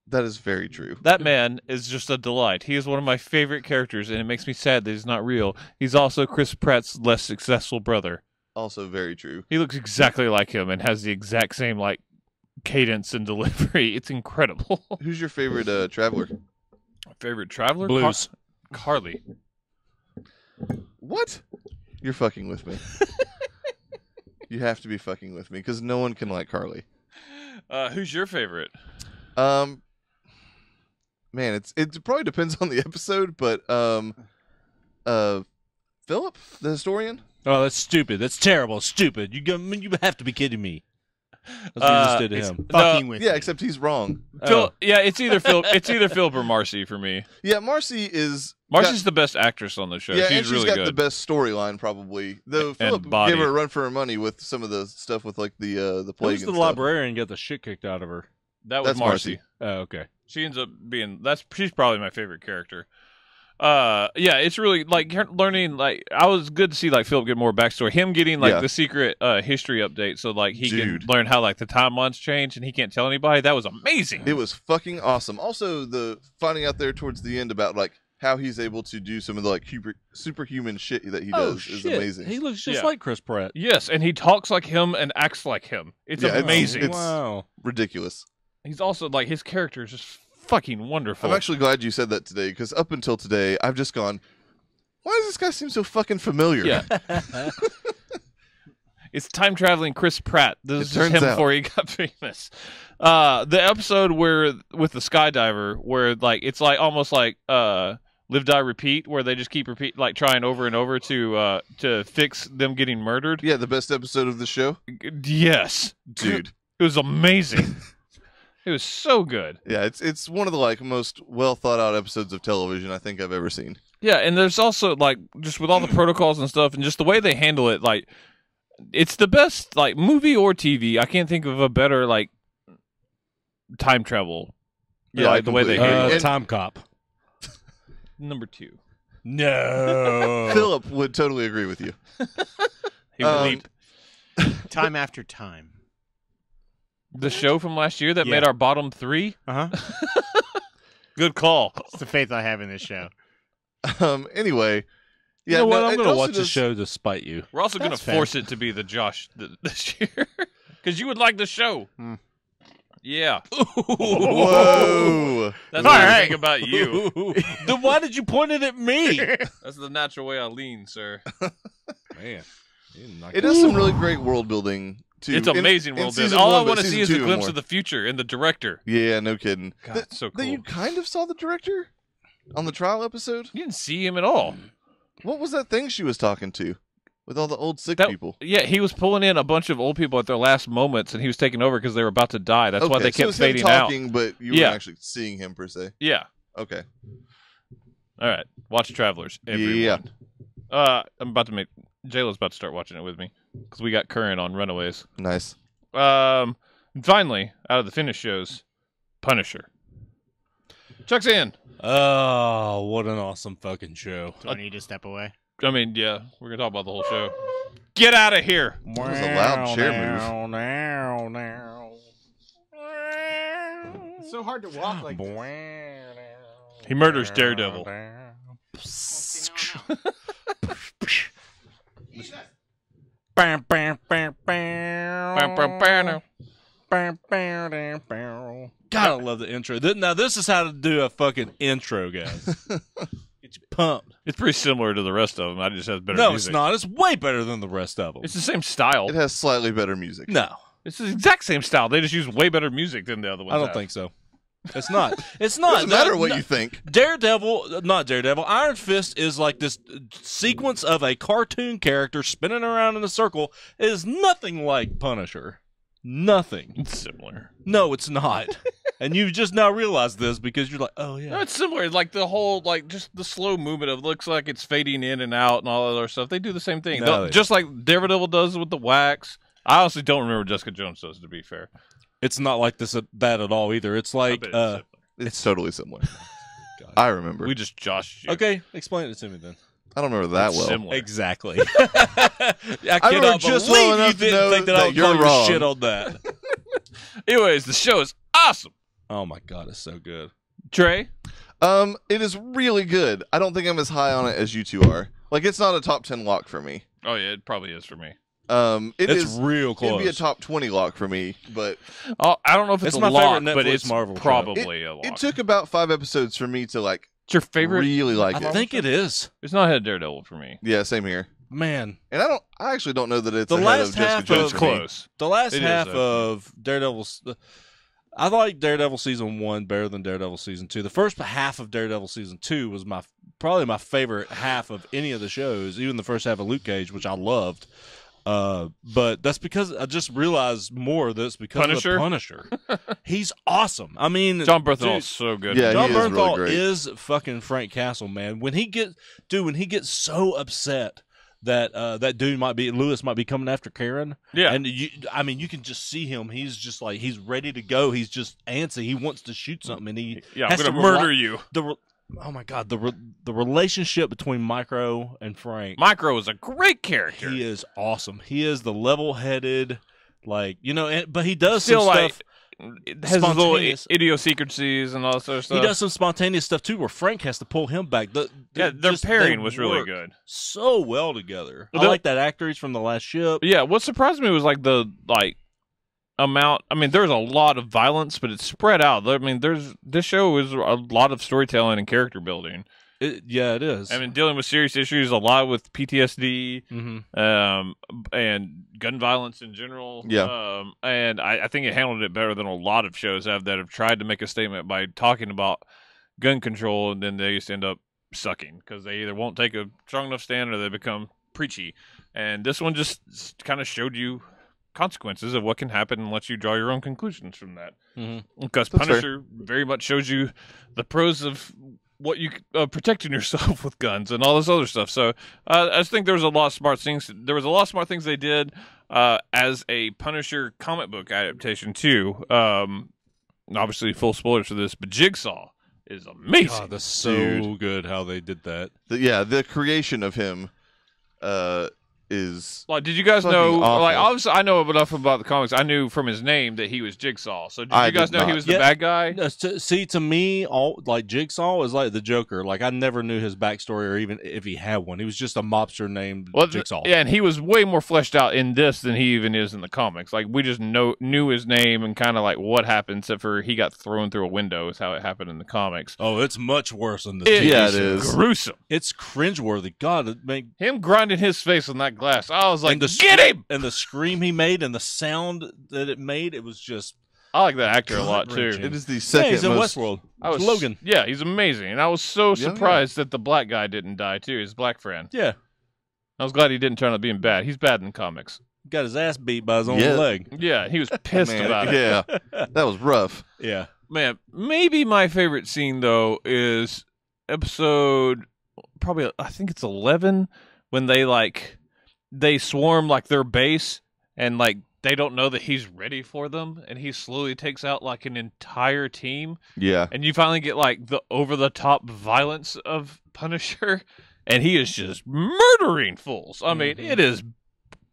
That is very true. That man is just a delight. He is one of my favorite characters, and it makes me sad that he's not real. He's also Chris Pratt's less successful brother. Also very true. He looks exactly like him and has the exact same like cadence and delivery. It's incredible. Who's your favorite traveler? Favorite traveler? Blues. Carly. What? You're fucking with me. You have to be fucking with me because no one can like Carly. Who's your favorite? Man, it probably depends on the episode, but Philip, the historian. Oh, that's stupid. That's terrible. Stupid. You have to be kidding me. That's what you just did to him. Fucking with Yeah, me. except he's wrong. Yeah, it's either Philip or Marcy for me. Yeah, Marcy's the best actress on the show. Yeah, she's and really got good. the best storyline probably. Though Philip body. gave her a run for her money with some of the stuff with like the plague. Who's the and stuff. librarian get the shit kicked out of her? That was That's Marcy. Oh, okay. She ends up being she's probably my favorite character. Yeah, it's really like learning. Like, I was good to see like Philip get more backstory. Him getting like the secret history update, so like he can learn how like the timelines change, and he can't tell anybody. That was amazing. It was fucking awesome. Also, the finding out there towards the end about like how he's able to do some of the like superhuman shit that he does is amazing. He looks just like Chris Pratt. Yes, and he talks like him and acts like him. It's amazing. It's wow, ridiculous. He's also like his character is just fucking wonderful. I'm actually glad you said that today because up until today, I've just gone, why does this guy seem so fucking familiar? Yeah. It's time traveling Chris Pratt. This is him before he got famous. The episode where with the skydiver, where like it's like almost like Live Die Repeat, where they just keep like trying over and over to fix them getting murdered. Yeah, the best episode of the show. Yes, dude, it was amazing. It was so good. Yeah, it's one of the like most well thought out episodes of television I think I've ever seen. Yeah, and there's also like just with all the protocols and stuff, and just the way they handle it, like it's the best like movie or TV. I can't think of a better like time travel. Yeah, like the way they handle it. Time Cop. Number 2. No, Philip would totally agree with you. He would leap. Time After Time. The show from last year that made our bottom 3? Good call. It's the faith I have in this show. Anyway. Yeah, you know what? I'm going to watch the show to spite you. We're also going to force it to be the Josh this year. Because you would like the show. Yeah. Whoa. That's what I think about you. Then why did you point it at me? That's the natural way I lean, sir. Man. It does some really great world building. It's amazing world building. All I want to see is a glimpse of the future and the director. Yeah, no kidding. God, that's so cool. You kind of saw the director on the trial episode? You didn't see him at all. What was that thing she was talking to with all the old sick people? Yeah, he was pulling in a bunch of old people at their last moments, and he was taking over because they were about to die. That's why they kept fading out. But you weren't actually seeing him per se. Yeah. Okay. All right. Watch Travelers. Everyone. Yeah. I'm about to make... JLo's about to start watching it with me because we got current on Runaways. Nice. Finally, out of the finished shows, Punisher. Chuck's in. Oh, what an awesome fucking show. Do I need to step away? I mean, yeah, we're going to talk about the whole show. Get out of here. That was a loud chair move. It's so hard to walk like He murders Daredevil. Bam, bam, bam, bam. God, I love the intro. Now, this is how to do a fucking intro, guys. Get you pumped. It's pretty similar to the rest of them. I just have better No, music. it's not. It's way better than the rest of them. It's the same style. It has slightly better music. No, It's the exact same style. They just use way better music than the other ones. I don't have. think so. It's not. It's not. Doesn't matter what you think. Not Daredevil. Iron Fist is like this sequence of a cartoon character spinning around in a circle. It is nothing like Punisher. Nothing. It's similar. No, it's not. And you just now realize this because you're like, oh yeah. No, it's similar. Like the whole, like just the slow movement of looks like it's fading in and out and all that other stuff. They do the same thing. No, Just like Daredevil does with the wax. I honestly don't remember Jessica Jones does, to be fair. It's not like that at all either. It's like I bet it's similar. It's totally similar. God. I remember. We just joshed you. Okay, explain it to me then. I don't remember that It's well. similar. Exactly. I remember cannot just believe well enough you to didn't know think that I that would you're call your wrong. shit on that. Anyways, the show is awesome. Oh my god, it's so good. Trey? It is really good. I don't think I'm as high on it as you two are. Like, it's not a top 10 lock for me. Oh, yeah, it probably is for me. It's real close. It'd be a top 20 lock for me, but Oh, I don't know if it's It's a my lock, favorite but Netflix it's Marvel show. probably a lock. it took about 5 episodes for me to, like, It's your favorite? really like I it. think it is. It's not ahead of Daredevil for me. Yeah, same here. Man, And I actually don't know that it's The ahead last of Jessica half Jones But it's of- for me. close. the last It is, half though. of Daredevil's. I like Daredevil season 1 better than Daredevil season 2. The first half of Daredevil season 2 was probably my favorite half of any of the shows, even the first half of Luke Cage, which I loved. But that's because I just realized more of this because Punisher? of the Punisher. He's awesome. I mean, John Berthel's dude, so good. Yeah, John he is really Bernthal great. is fucking Frank Castle, man. When he gets so upset that Lewis might be coming after Karen. Yeah. And you can just see him. He's just like, he's ready to go. He's just antsy. He wants to shoot something, and he Yeah, I'm has going to to murder you. Oh my god, the relationship between Micro and Frank. Micro is a great character. He is awesome. He is the level-headed, like, but he does Still, some like, stuff. it has little spontaneous. idiosyncrasies and all that sort of stuff. He does some spontaneous stuff too, where Frank has to pull him back. Yeah, their pairing was really work good. so well together. Well, I like that actor. He's from The Last Ship. But yeah, what surprised me was like the amount. I mean, there's a lot of violence, but it's spread out. I mean, this show is a lot of storytelling and character building. It is. I mean, dealing with serious issues, a lot with PTSD, and gun violence in general. Yeah. And I think it handled it better than a lot of shows have that have tried to make a statement by talking about gun control, and then they just end up sucking because they either won't take a strong enough stand or they become preachy. And this one just kind of showed you consequences of what can happen and lets you draw your own conclusions from that. Because That's Punisher very much shows you the pros of what you protecting yourself with guns and all this other stuff. So I just think there was a lot of smart things. There was a lot of smart things they did as a Punisher comic book adaptation too. Obviously, full spoilers for this, but Jigsaw is amazing. God, that's so Dude. good how they did that. The creation of him is Like, did you guys fucking know? awful. Like, obviously, I know enough about the comics. I knew from his name that he was Jigsaw. So, did I you guys did know he not. was the Yeah. bad guy? See, to me, Jigsaw is like the Joker. Like, I never knew his backstory or even if he had one. He was just a mobster named Jigsaw. Yeah, and he was way more fleshed out in this than he even is in the comics. Like, we just knew his name and kind of like what happened, except for he got thrown through a window is how it happened in the comics. Oh, it's much worse than this. It TV Yeah, it show. is. gruesome. It's cringeworthy. God, Him grinding his face on that glass. I was like, and the get him! And the scream he made and the sound that it made, it was just. I like that actor a lot, too. Gut-wrenching. it is the Yeah, second he's in most Westworld. I was Logan. Yeah, he's amazing. And I was so Yeah, surprised that the black guy didn't die, too, his black friend. Yeah, I was glad he didn't turn out being bad. He's bad in the comics. got his ass beat by his own Yeah. leg. Yeah, he was pissed man, about it. Yeah, that was rough. Yeah. Man, maybe my favorite scene though is episode probably I think it's 11 when they swarm like their base and like they don't know that he's ready for them and he slowly takes out like an entire team Yeah, and you finally get like the over the top violence of Punisher and he is just murdering fools. I mean, it is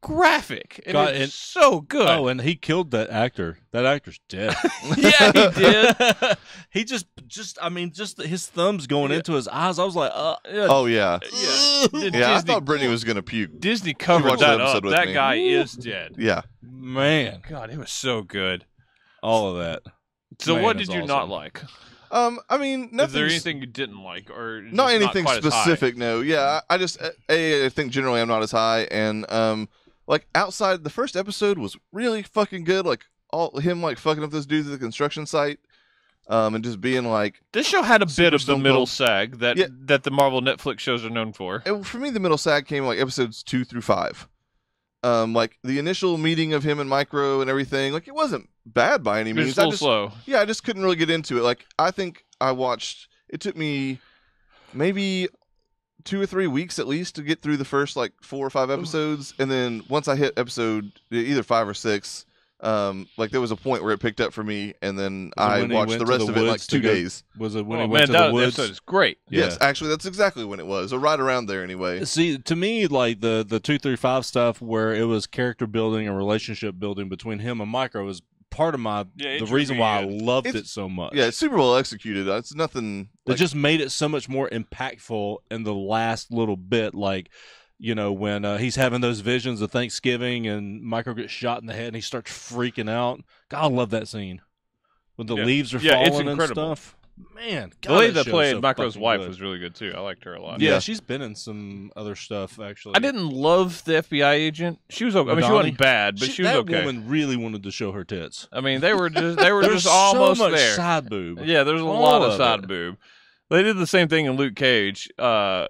graphic and God, it's and- so good. Oh, and he killed that actor. That actor's dead. yeah, he did. He just his thumbs going into his eyes. I was like, Yeah, oh yeah, yeah. yeah. I thought Brittany was gonna puke. Disney covered watched the that episode up. with That me. guy is dead. Yeah, man. God, it was so good. all of that. So Man, what that's did you awesome. not like? I mean, Is there nothing. anything you didn't like, or just Not anything quite as high? specific. No. Yeah, I just I think generally I'm not as high, and like outside the first episode was really fucking good. Like all him like fucking up those dudes at the construction site, and just being like. This show had a bit Super of the Stone middle Cold. sag that Yeah. that the Marvel Netflix shows are known for. For me, the middle sag came like episodes 2 through 5. Like the initial meeting of him and Micro and everything, like it wasn't bad by any It was means. a little slow. Yeah, I just couldn't really get into it. Like I think I watched. It took me maybe 2 or 3 weeks at least to get through the first like 4 or 5 episodes, and then once I hit episode either 5 or 6, like there was a point where it picked up for me, and then Was it I when he watched went the to rest the of it in like woods to 2 go- days. Was it when Oh, he man, went to that the woods? episode is great. Yes, actually, that's exactly when it was, or right around there anyway. See, to me, like the 2 through 5 stuff, where it was character building and relationship building between him and Micro, was part of Yeah, the it reason drew why I me in. loved It's- it so much. Yeah, it's super well executed. It's nothing. It Like, just made it so much more impactful in the last little bit, like, you know, when he's having those visions of Thanksgiving and Micro gets shot in the head and he starts freaking out. God, I love that scene. When the Yeah. leaves are Yeah, it's falling and incredible. stuff. Man, The God, lady that that show's played so Micro's fucking wife good. was really good too. I liked her a lot. Yeah, Yeah. she's been in some other stuff, actually. I didn't love the FBI agent. She was okay. I mean, she Madani? wasn't bad, but she was that okay. woman really wanted to show her tits. I mean, they were just There's almost so much there. side boob. Yeah, there's a All lot of of side it. boob. They did the same thing in Luke Cage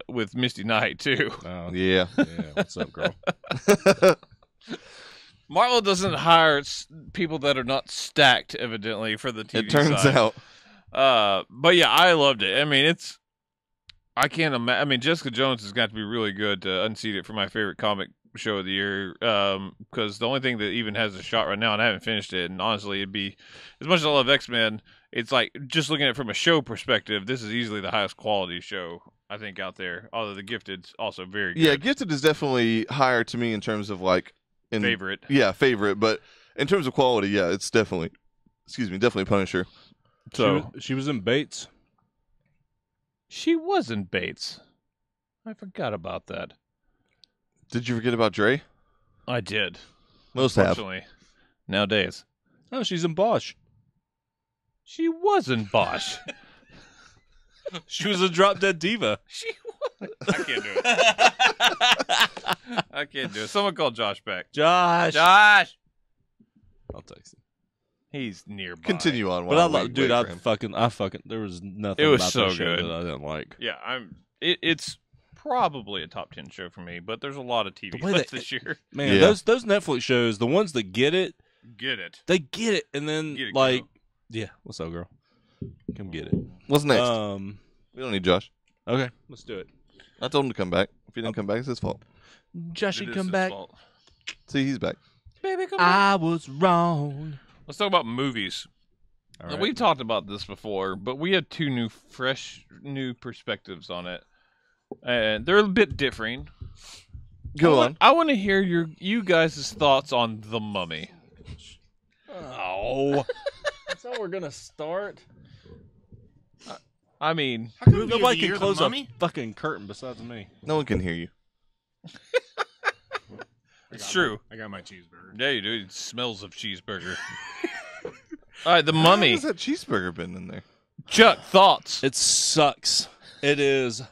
with Misty Knight too. Oh, yeah. yeah. What's up, girl? Marvel doesn't hire people that are not stacked, evidently, for the TV It turns side. out. But yeah, I loved it. I mean, I can't imagine. I mean, Jessica Jones has got to be really good to unseat it for my favorite comic show of the year. Because the only thing that even has a shot right now, and I haven't finished it, and honestly, it'd be as much as I love X-Men. It's like just looking at it from a show perspective, this is easily the highest quality show I think out there. Although The Gifted's also very good. Yeah, Gifted is definitely higher to me in terms of like favorite. Yeah, favorite. But in terms of quality, yeah, it's definitely. Definitely Punisher. So she was in Bates. she was in Bates. I forgot about that. Did you forget about Dre? I did. Most have. Unfortunately, nowadays Oh, she's in Bosch. she was in Bosch. She was a drop dead diva. She was. I can't do it. I can't do it. Someone call Josh back. Josh. Josh. I'll text him. He's nearby. Continue on. But while I love, wait dude. for him. I fucking. There was nothing It was about so that show good. that I didn't like. Yeah, it's probably a top 10 show for me, but there's a lot of TV The way clips that- this year. Man, Yeah. those Netflix shows, the ones that get it, Get it. they get it, and then Get it, like, girl. yeah, what's up, girl? Come get it. What's next? We don't need Josh. Okay, let's do it. I told him to come back. If he didn't come back, it's his fault. Joshy, It is come his back. fault. See, he's back. Baby, come back. I was wrong. Let's talk about movies. All Now, right. we talked about this before, but we had two fresh perspectives on it, and they're a bit differing. Go on. I want to hear you guys' thoughts on The Mummy. Oh, that's how we're gonna start. I mean, Nobody can close a fucking curtain besides me. No one can hear you. it's true. I got my cheeseburger. Yeah, you do. It smells of cheeseburger. All right, The Mummy. How's that cheeseburger been in there? Chuck, thoughts? It sucks. It is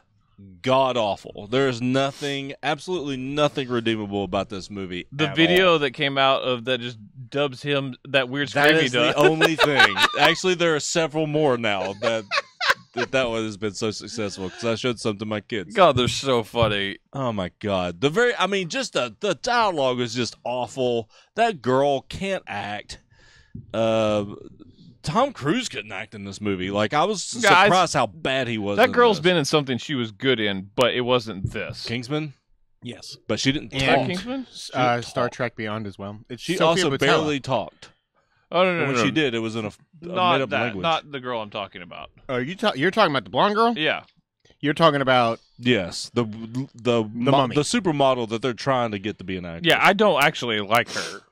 god awful. There is nothing, absolutely nothing redeemable about this movie. The at video all. that came out of that just dubs him that weird That scream he is does. the only thing. Actually, there are several more now that one has been so successful because I showed some to my kids. God, they're so funny. Oh my god. Just the dialogue is just awful. That girl can't act. Tom Cruise couldn't act in this movie. Like, I was Guys, surprised how bad he was. That in girl's this. been in something she was good in, but it wasn't this. Kingsman, Yes. but she didn't And- That talk. Kingsman? Star Trek Beyond as well. It's She Sophia also Boutella. barely talked. Oh no, And no, when no. she did, it was in a Not made-up that. language. Not the girl I'm talking about. Oh, you're talking about the blonde girl? Yeah. You're talking about Yes, the Mummy. the supermodel that they're trying to get to be an actor. Yeah, I don't actually like her.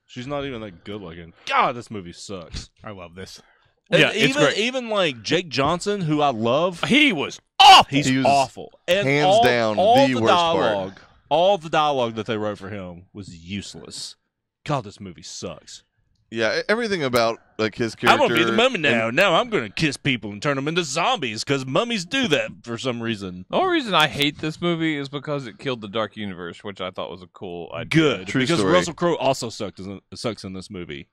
She's not even that good looking. God, this movie sucks. I love this. Yeah, And it's great. even like Jake Johnson, who I love, He was awful. he's He was awful. And hands down all the worst part. dialogue, all the dialogue that they wrote for him was useless. God, this movie sucks. Yeah, everything about like his I'm character. gonna be the mummy now. Now I'm gonna kiss people and turn them into zombies because mummies do that for some reason. The only reason I hate this movie is because it killed the Dark Universe, which I thought was a cool idea. Good, True because story. Russell Crowe also sucks in this movie.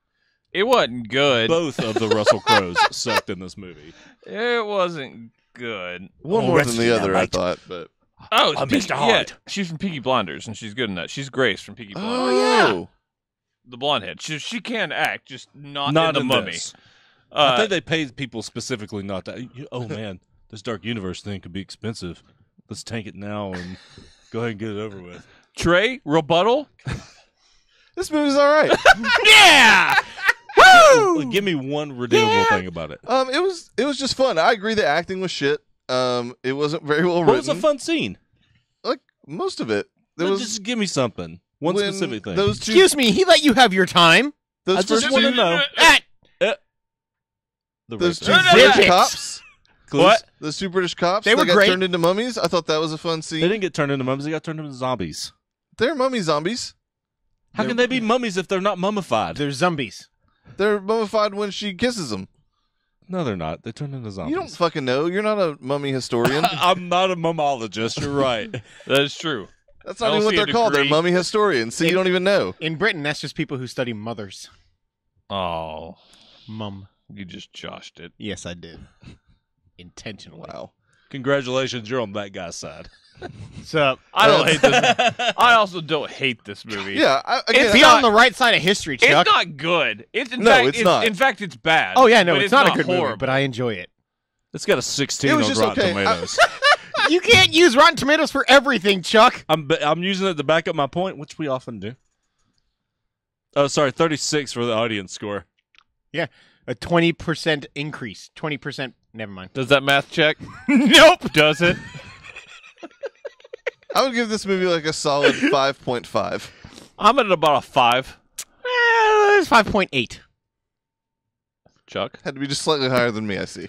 It wasn't good. Both of the Russell Crowes sucked in this movie. It wasn't good. One Oh, more than rest the in other, that I light. thought. But Oh, I missed a yeah, heart. she's from Peaky Blinders, and she's good in that. She's Grace from Peaky Blinders. oh, The blonde head. She can act, just not in the in Mummy. this. I think they paid people specifically not to. Oh man, this Dark Universe thing could be expensive. Let's tank it now and go ahead and get it over with. Trey, rebuttal? this movie's all right. Yeah! Give me one redeemable thing about it. It was just fun. I agree the acting was shit. It wasn't very well What was written. a fun scene? Like most of it. There No, was just give me something. One when specific thing. Those two, Excuse me, he let you have your time. those I first just want to two, know. The those two rapist. British Zip it. cops. What? Those two British cops. They were got great. turned into mummies. I thought that was a fun They scene. didn't get turned into mummies. They got turned into zombies. They're mummy zombies. How can they be mummies if they're not mummified? They're zombies. They're mummified when she kisses them. No, they're not. They turned into zombies. You don't fucking know. You're not a mummy historian. I'm not a mummologist. You're right. That is true. That's I not don't even what see a they're called. They're degree. mummy historians. So you don't even know. In Britain, that's just people who study mothers. Oh, Mum. you just joshed it. Yes, I did. Intentionally. Wow. Congratulations, you're on that guy's side. So, I don't hate this. I also don't hate this movie. Yeah. Again, be on the right side of history, Chuck. It's not good. It's in No, fact, it's not. In fact, it's bad. Oh, yeah, no, but it's not a good horrible. movie, but I enjoy it. It's got a 16 It was on just Rotten okay. Tomatoes. You can't use Rotten Tomatoes for everything, Chuck. I'm using it to back up my point, which we often do. Oh, sorry, 36 for the audience score. Yeah, a 20% increase. 20%. Never mind. Does that math check? Nope. Does it? I would give this movie like a solid 5.5. I'm at about a 5. It's 5.8. Chuck? Had to be just slightly higher than me, I see.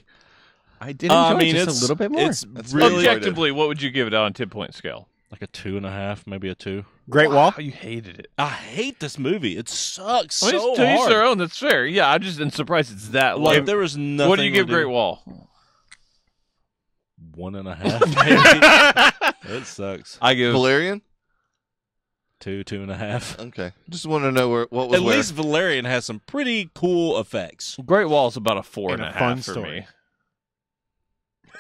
I did enjoy I mean, just it's a little bit more. It's That's really enjoyed it. Objectively, what would you give it on a 10-point scale? like a 2.5, maybe a 2. Great Wall. Oh, you hated it. I hate this movie. It sucks Well, so it's to each hard. their own. That's fair. Yeah, I'm just surprised it's that low. Like there was nothing. What do you give redeemable. Great Wall? 1.5. Maybe. It sucks. I give Valerian? 2.5. Okay. Just want to know what was At where. least Valerian has some pretty cool effects. Great Wall's about a 4.5 And a fun for story. me.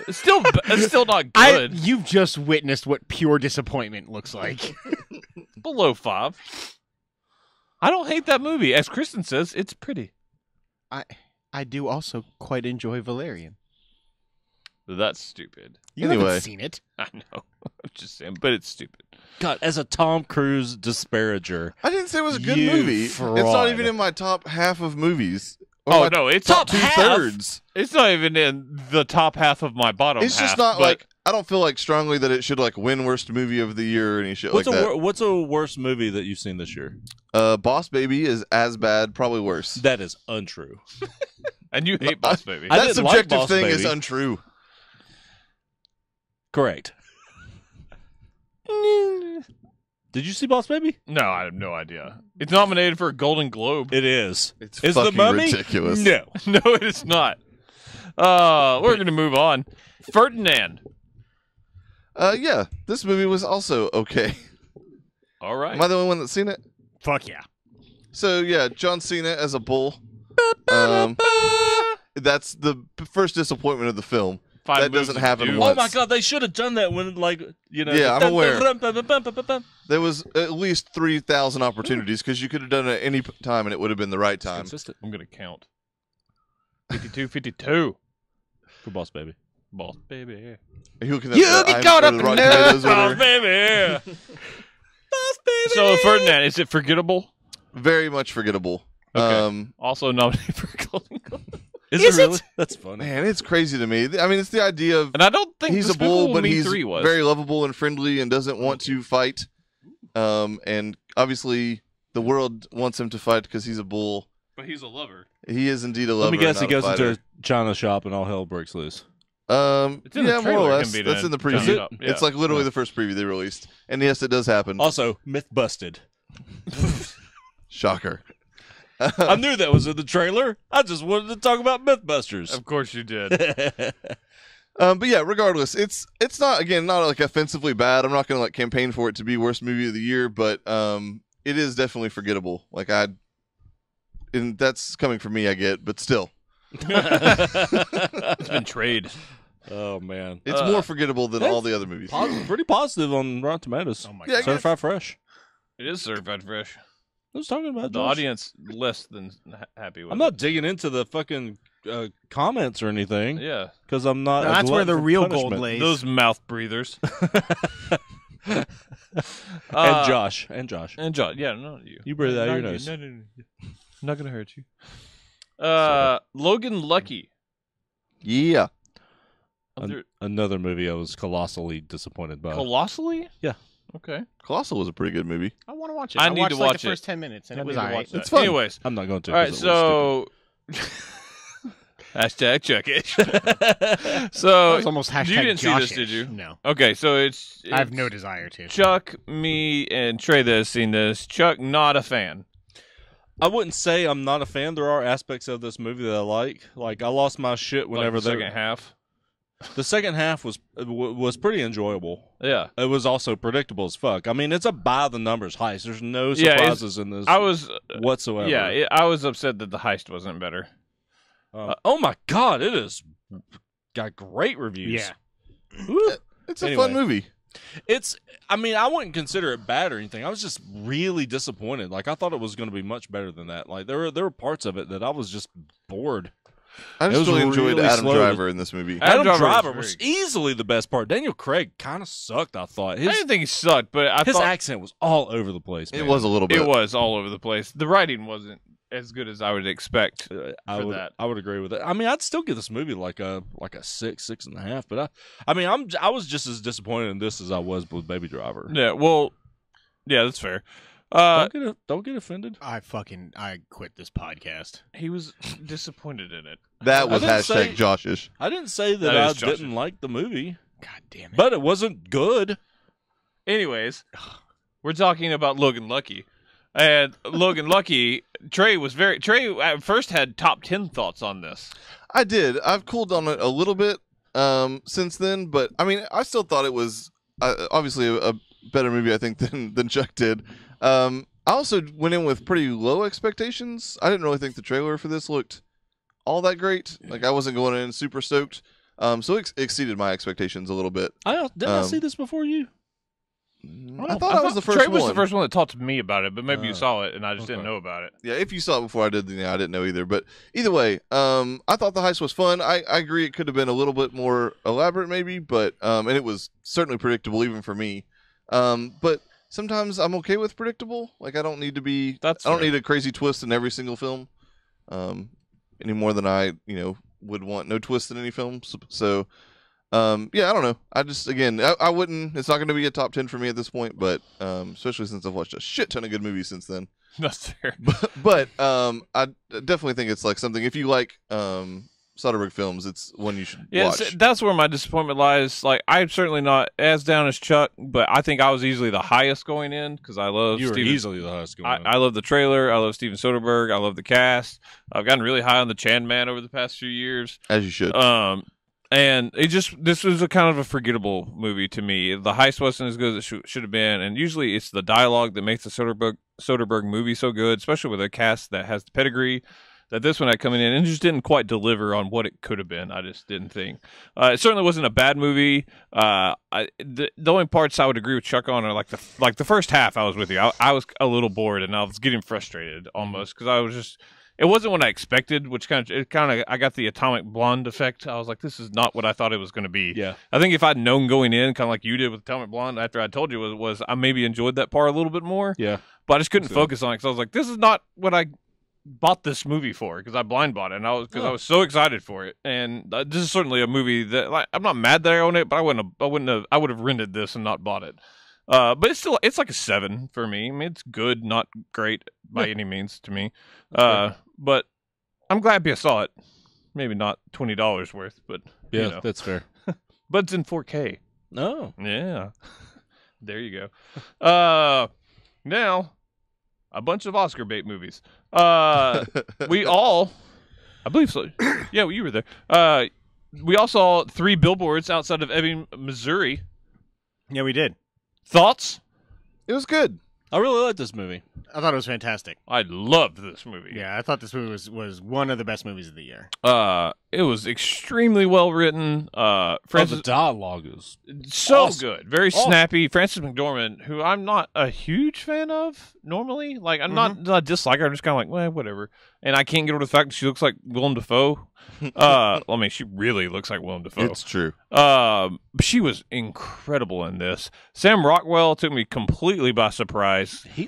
It's still not good. You've just witnessed what pure disappointment looks like. Below 5. I don't hate that movie. As Kristen says, it's pretty. I do also quite enjoy Valerian. That's stupid. You Anyway. haven't seen it. I know. I'm just saying, but it's stupid. God, as a Tom Cruise disparager, I didn't say it was a good You movie. It's not fraud. even in my top half of movies. Or Oh my no, it's top top half. 2/3. It's not even in the top half of my bottom It's half. just not but like I don't feel like strongly that it should like win worst movie of the year or any shit like that. what's a worst movie that you've seen this year? Boss Baby is as bad, probably worse. That is untrue. And you hate Boss Baby. I That didn't like subjective Boss thing is Baby. untrue. Correct. Did you see Boss Baby? No, I have no idea. It's nominated for a Golden Globe. It is. It's Is fucking the Mummy? ridiculous. No. No, it is not. We're going to move on. Ferdinand. Yeah, this movie was also okay. All right. Am I the only one that's seen it? Fuck yeah. So yeah, John Cena as a bull. That's the first disappointment of the film. 5 that moves doesn't of happen doom. once. Oh my God! They should have done that when, like, you know. Yeah, I'm aware. aware. There was at least 3,000 opportunities because you could have done it at any time and it would have been the right time. Consistent I'm going to count. 52. for Boss Baby. Boss Baby. Are you looking at You the get caught up the in Rotten that. Tomatoes or whatever? Baby. So, Ferdinand, is it forgettable? Very much forgettable. Okay. Also nominated for a Golden Globe. Is Is it it? really? That's funny. Man, it's crazy to me. I mean, it's the idea of And I don't think he's a Despicable bull, but Me he's 3 was. very lovable and friendly and doesn't want to fight. And obviously, the world wants him to fight because he's a bull. But he's a lover. He is indeed a lover. Let me guess. not He a goes into fighter. a china shop and all hell breaks loose. It's in the yeah, more trailer, or it less. can be That's done. in the Is preview. it? Yeah. It's like literally the first preview they released. And yes, it does happen. Also, myth busted. Shocker. I knew that was in the trailer. I just wanted to talk about Mythbusters. Of course you did. But yeah, regardless, it's not like offensively bad. I'm not going to like campaign for it to be worst movie of the year, but it is definitely forgettable. And that's coming from me, I get, but still, It's been trade. Oh man, it's more forgettable than all the other movies. pretty positive on Rotten Tomatoes. Oh my Yeah, I god. Certified fresh. It is certified fresh. I was talking about The Josh. audience less than happy with I'm not digging into the fucking comments or anything. it. Yeah. Because I'm not. No, a that's where glutton the for real punishment. gold lays. Those mouth breathers. And Josh. And Josh. Yeah, no, you. You breathe out Not your you. nose. No. Not going to hurt you. Logan Lucky. Yeah, Another movie I was colossally disappointed by. Colossally? Yeah. Okay. Colossal was a pretty good movie. I want to watch it. I I need watched to like watch the it. first 10 minutes, and I it was need to alright. watch that. It's fun. Anyways. I'm not going to. All right, 'cause it was so hashtag check it. That So was almost hashtag you didn't see this, Josh-ish. did you? No. Okay, so it's I have no desire to. Chuck, me, and Trey that has seen this. Chuck, not a fan. I wouldn't say I'm not a fan. There are aspects of this movie that I like. Like I lost my shit whenever Like the second half. The second half was pretty enjoyable. Yeah. It was also predictable as fuck. I mean, it's a by the numbers heist. There's no Yeah, surprises in this I was whatsoever. yeah, I was upset that the heist wasn't better. Oh my god, it is got great reviews. Yeah. Woo. It's a Anyway. fun movie. I mean, I wouldn't consider it bad or anything. I was just really disappointed. Like I thought it was going to be much better than that. Like there were parts of it that I was just bored. I It just was really enjoyed really Adam slow. Driver in this movie. Adam Adam Driver Driver was was very easily the best part. Daniel Craig kind of sucked. I thought I didn't think he sucked, but I his thought accent was all over the place. It man. was a little bit. it was all over the place. The writing wasn't as good as I would expect. I for would, that. I would agree with it. I mean, I'd still give this movie like a 6.5. But I was just as disappointed in this as I was with Baby Driver. Yeah, well, yeah, that's fair. Don't get offended. I quit this podcast. He was disappointed in it. That was I didn't hashtag say- Joshish. I didn't say that That I is Josh's. didn't like the movie, God damn it. but it wasn't good. Anyways, we're talking about Logan Lucky. And Logan Lucky, Trey at first had top 10 thoughts on this. I did. I've cooled on it a little bit since then, but I mean, I still thought it was obviously a better movie, I think, than Chuck did. I also went in with pretty low expectations. I didn't really think the trailer for this looked all that great. Like I wasn't going in super stoked. So it exceeded my expectations a little bit. I see this before you. I thought I was the first Trey one. was the first one that talked to me about it, but maybe you saw it and I just didn't okay. know about it. Yeah, if you saw it before I did, then yeah, I didn't know either. But either way, I thought the heist was fun. I agree it could have been a little bit more elaborate maybe, but and it was certainly predictable even for me. But sometimes I'm okay with predictable. Like I don't need to be I don't need a crazy twist in every single film. Any more than I, would want no twist in any film. So yeah, I don't know. I just, again, I wouldn't, it's not going to be a top 10 for me at this point, but especially since I've watched a shit ton of good movies since then. That's fair. But I definitely think it's like something, if you like Soderbergh films, it's one you should Yeah, watch. that's where my disappointment lies. Like, I'm certainly not as down as Chuck, but I think I was easily the highest going in because I love You were Steven. easily the highest going. I love the trailer. I love Steven Soderbergh. I love the cast. I've gotten really high on the Chan Man over the past few years. As you should. And this was a kind of a forgettable movie to me. The heist wasn't as good as it should have been, and usually it's the dialogue that makes the Soderbergh movie so good, especially with a cast that has the pedigree that this one had coming in, and just didn't quite deliver on what it could have been. I just didn't think. It certainly wasn't a bad movie. The only parts I would agree with Chuck on are like the first half. I was with you. I was a little bored, and I was getting frustrated almost because I was just. It wasn't what I expected, which kind of I got the Atomic Blonde effect. I was like, this is not what I thought it was going to be. Yeah. I think if I'd known going in, kind of like you did with Atomic Blonde, after I told you was I maybe enjoyed that part a little bit more. Yeah. But I just couldn't So- focus on it because I was like, this is not what I bought this movie for because I blind bought it and I was so excited for it. And this is certainly a movie that like I'm not mad that I own it, but I would have rented this and not bought it. But it's like a 7 for me. I mean, it's good, not great by any means to me. But I'm glad I saw it. Maybe not $20 worth, but Yeah, that's fair. but it's in 4K. No. Yeah. There you go. Now a bunch of Oscar bait movies. We all, I believe so. Yeah, you were there. We all saw 3 billboards outside of Ebbing, Missouri. Yeah, we did. Thoughts? It was good. I really like this movie. I thought it was fantastic. I loved this movie. Yeah, I thought this movie was one of the best movies of the year. It was extremely well written. Francis, The dialogue is so awesome. good, very Awesome. snappy. Frances McDormand, who I'm not a huge fan of normally. Like I'm not a dislike. I'm just kind of like, well, whatever. And I can't get over the fact that she looks like Willem Dafoe. I mean, she really looks like Willem Dafoe. It's true. She was incredible in this. Sam Rockwell took me completely by surprise.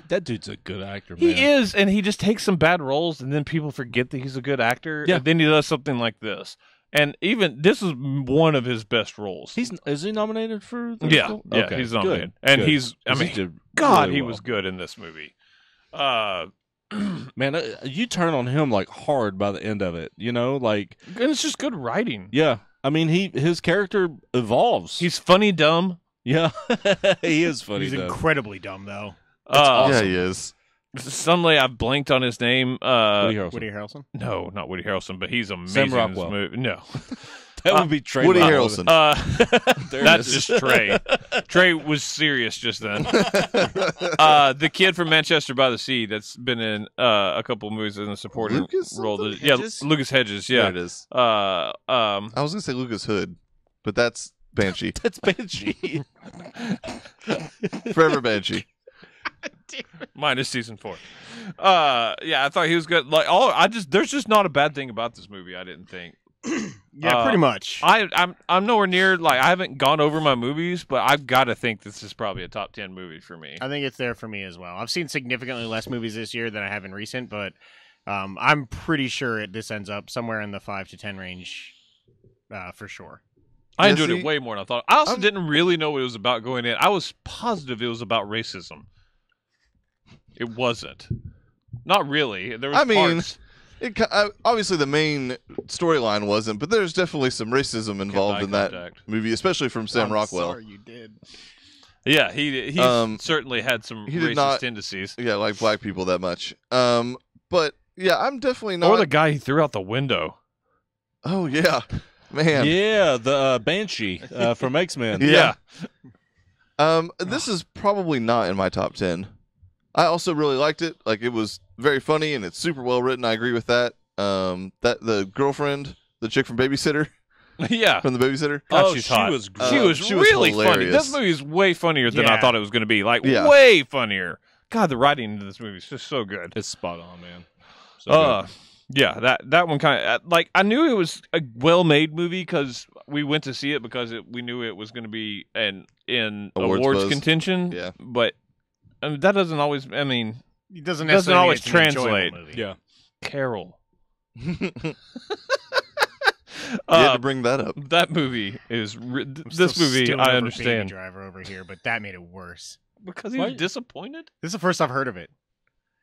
That dude's a good actor, man. He is, and he just takes some bad roles, and then people forget that he's a good actor. Yeah. And then he does something like this. And even this is one of his best roles. Is he nominated for the yeah, Oscar? yeah, Okay, he's nominated. good, And good. he's, I 'Cause he mean, did God, really he well. was good in this movie. Man, you turn on him like hard by the end of it. You know, like And it's just good writing. yeah. I mean, his character evolves. He's funny, dumb. yeah, he is funny. He's though. incredibly dumb, though. Yeah, he is. Suddenly, I've blanked on his name. Woody Harrelson. Woody Harrelson. No, not Woody Harrelson, but he's amazing Sam in this Rockwell. movie. No, That would be Trey Woody Lyle. Harrelson. There it that's is. just Trey. Trey was serious just then. The kid from Manchester by the Sea that's been in a couple movies in a supporting Lucas role. something? Yeah, Hedges? Lucas Hedges. There Yeah. it is. I I was gonna say Lucas Hood, but that's Banshee. That's Banshee. Forever Banshee. minus season 4. Yeah, I thought he was good. Like, there's just not a bad thing about this movie. I didn't think. Yeah, pretty much. I'm nowhere near, like, I haven't gone over my movies, but I've got to think this is probably a top 10 movie for me. I think it's there for me as well. I've seen significantly less movies this year than I have in recent, but I'm pretty sure this ends up somewhere in the 5 to 10 range for sure. I Yeah, enjoyed see, it way more than I thought. I also I'm- didn't really know what it was about going in. I was positive it was about racism. It wasn't. Not really. There was I mean, parts. Obviously, the main storyline wasn't, but there's definitely some racism involved eye in that contact. movie, especially from Sam I'm Rockwell. Sorry you did. Yeah, he certainly had some he did racist not- tendencies. Yeah, like black people that much. But yeah, I'm definitely not. Or the guy he threw out the window. Oh yeah, man. Yeah, the Banshee from X-Men. Yeah. This is probably not in my top 10. I also really liked it. Like, it was very funny and it's super well written. I agree with that. That the girlfriend, the chick from Babysitter, Yeah. from the Babysitter. God, Oh, she's she hot. was great. She was she was really funny. hilarious. This movie is way funnier than I Yeah. thought it was going to be. Like, Yeah. way funnier. God, the writing in this movie is just so good. It's spot on, man. So good. Yeah, that one kind of like I knew it was a well-made movie because we went to see it because we knew it was going to be in Awards awards buzz. contention. Yeah. but I mean, that doesn't always. I mean, It doesn't Doesn't necessarily always it's an enjoyable translate. movie. Yeah. Carol. You had to bring that up. That movie is I'm this still movie. stewing I over understand Baby Driver over here, but that made it worse. because he Why- was disappointed. This is the first I've heard of it.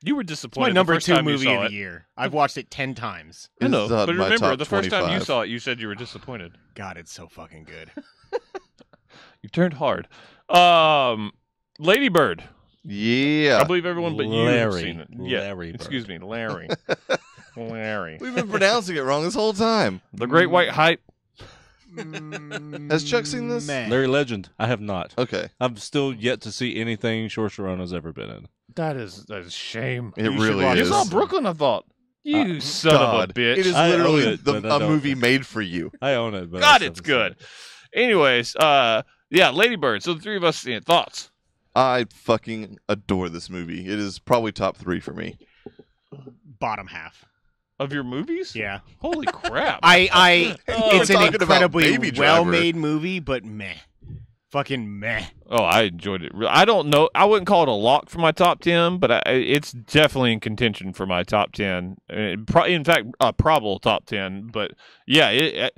You were It's disappointed. my the number first 2 time you movie saw of it. the year. I've watched it 10 times. I know, It's not but my remember, top the first time you 25. saw it, you said you were disappointed. God, it's so fucking good. You turned hard. Lady Bird. Yeah. I believe everyone but you have Larry. seen it. Yeah. Larry Bird. Excuse me, Larry. Larry. We've been pronouncing it wrong this whole time. The Great White Hype. Has Chuck seen this? Meh. Larry Legend. I have not. Okay. I've still yet to see anything Saoirse Ronan's ever been in. That is a shame. It You should really watch You is. saw Brooklyn, I thought. You son God, of a bitch. It is I own literally it, but I a don't. movie made for you. I own it, but I God, still it's haven't seen good. it. Anyways, yeah, Lady Bird. So the three of us seen it. Thoughts? I fucking adore this movie. It is probably top 3 for me. Bottom half. Of your movies? Yeah. Holy crap. It's we're an talking about incredibly Baby Driver. well-made movie, but meh. Fucking meh. Oh, I enjoyed it. I don't know. I wouldn't call it a lock for my top 10, but it's definitely in contention for my top 10. In fact, a probable top 10. But yeah,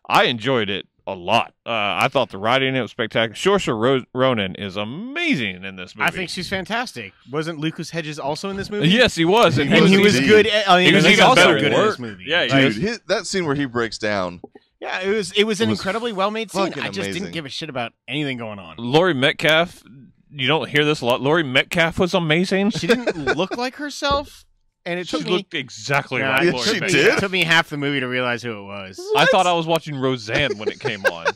I enjoyed it a lot. I thought the writing in it was spectacular. Saoirse Ronan is amazing in this movie. I think she's fantastic. Wasn't Lucas Hedges also in this movie? Yes, he was. He And he was indeed. good. He was he's even also better good at in work. this movie. Yeah, Like, Dude, that scene where he breaks down. yeah, it was an was incredibly well-made scene. fucking I just amazing. didn't give a shit about anything going on. Laurie Metcalf you don't hear this a lot. Laurie Metcalf was amazing. She didn't look like herself, and it She took me. looked exactly Yeah, like Yeah, Laurie she Metcalf. did? It took me half the movie to realize who it was. I thought I was watching Roseanne when it came on.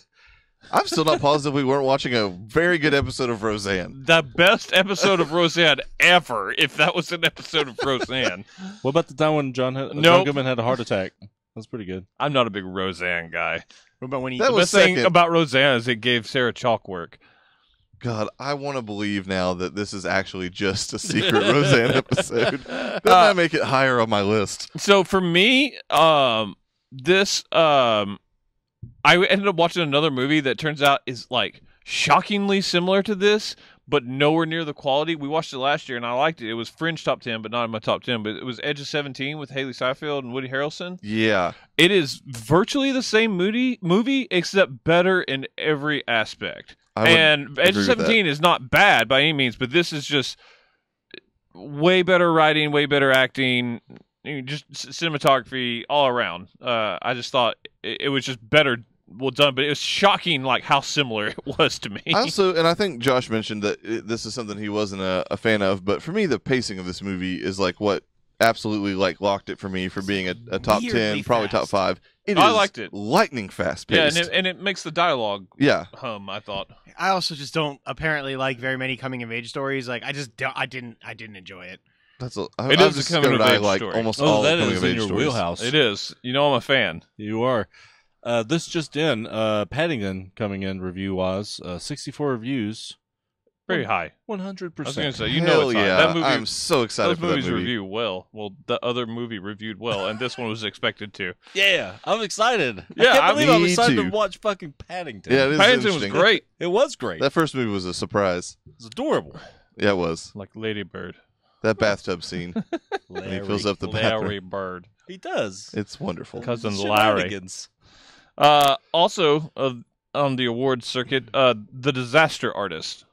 I'm still not positive we weren't watching a very good episode of Roseanne. The best episode of Roseanne ever, if that was an episode of Roseanne. What about the time when John Nope. Goodman had a heart attack? That's pretty good. I'm not a big Roseanne guy. What about when he? That The was best thing second. about Roseanne is it gave Sarah chalk work. God, I want to believe now that this is actually just a secret Roseanne episode. That might make it higher on my list. So for me, I ended up watching another movie that turns out is like shockingly similar to this, but nowhere near the quality. We watched it last year and I liked it. It was Fringe top 10, but not in my top 10. But it was Edge of 17 with Haley Seinfeld and Woody Harrelson. Yeah. It is virtually the same movie except better in every aspect. I would And Edge agree of with that. 17 is not bad by any means, but this is just way better writing, way better acting, just cinematography all around. I just thought it was just better well done, but it was shocking like how similar it was to me. I also, and I think Josh mentioned that this is something he wasn't a fan of, but for me, the pacing of this movie is like what absolutely like locked it for me for being a top Weirdly 10, probably top fast. 5. I liked it. Lightning fast Yeah, paced. and it makes the dialogue Yeah. hum, I thought. I also just don't apparently like very many coming of age stories. Like I didn't enjoy it. That's It I've is a discovered coming of I age like story. almost all that coming is of in age your stories. wheelhouse. It is. You know I'm a fan. You are. This just in, Paddington coming in review-wise, 64 reviews, Very high. 100%. I was going to say, you Hell know it's high. yeah. That movie, I'm so excited those for that movies movie. review well. Well, the other movie reviewed well, and this one was expected to. Yeah, I'm excited. Yeah, I can't believe I'm me excited too. to watch fucking Paddington. Yeah, it is Paddington was interesting. great. It was great. That first movie was a surprise. It was adorable. Yeah, it was. Like Lady Bird. That bathtub scene when he fills up the Larry bathroom. Bird. He does. It's wonderful. Cousin Larry. Shenanigans. Also, on the awards circuit, The Disaster Artist.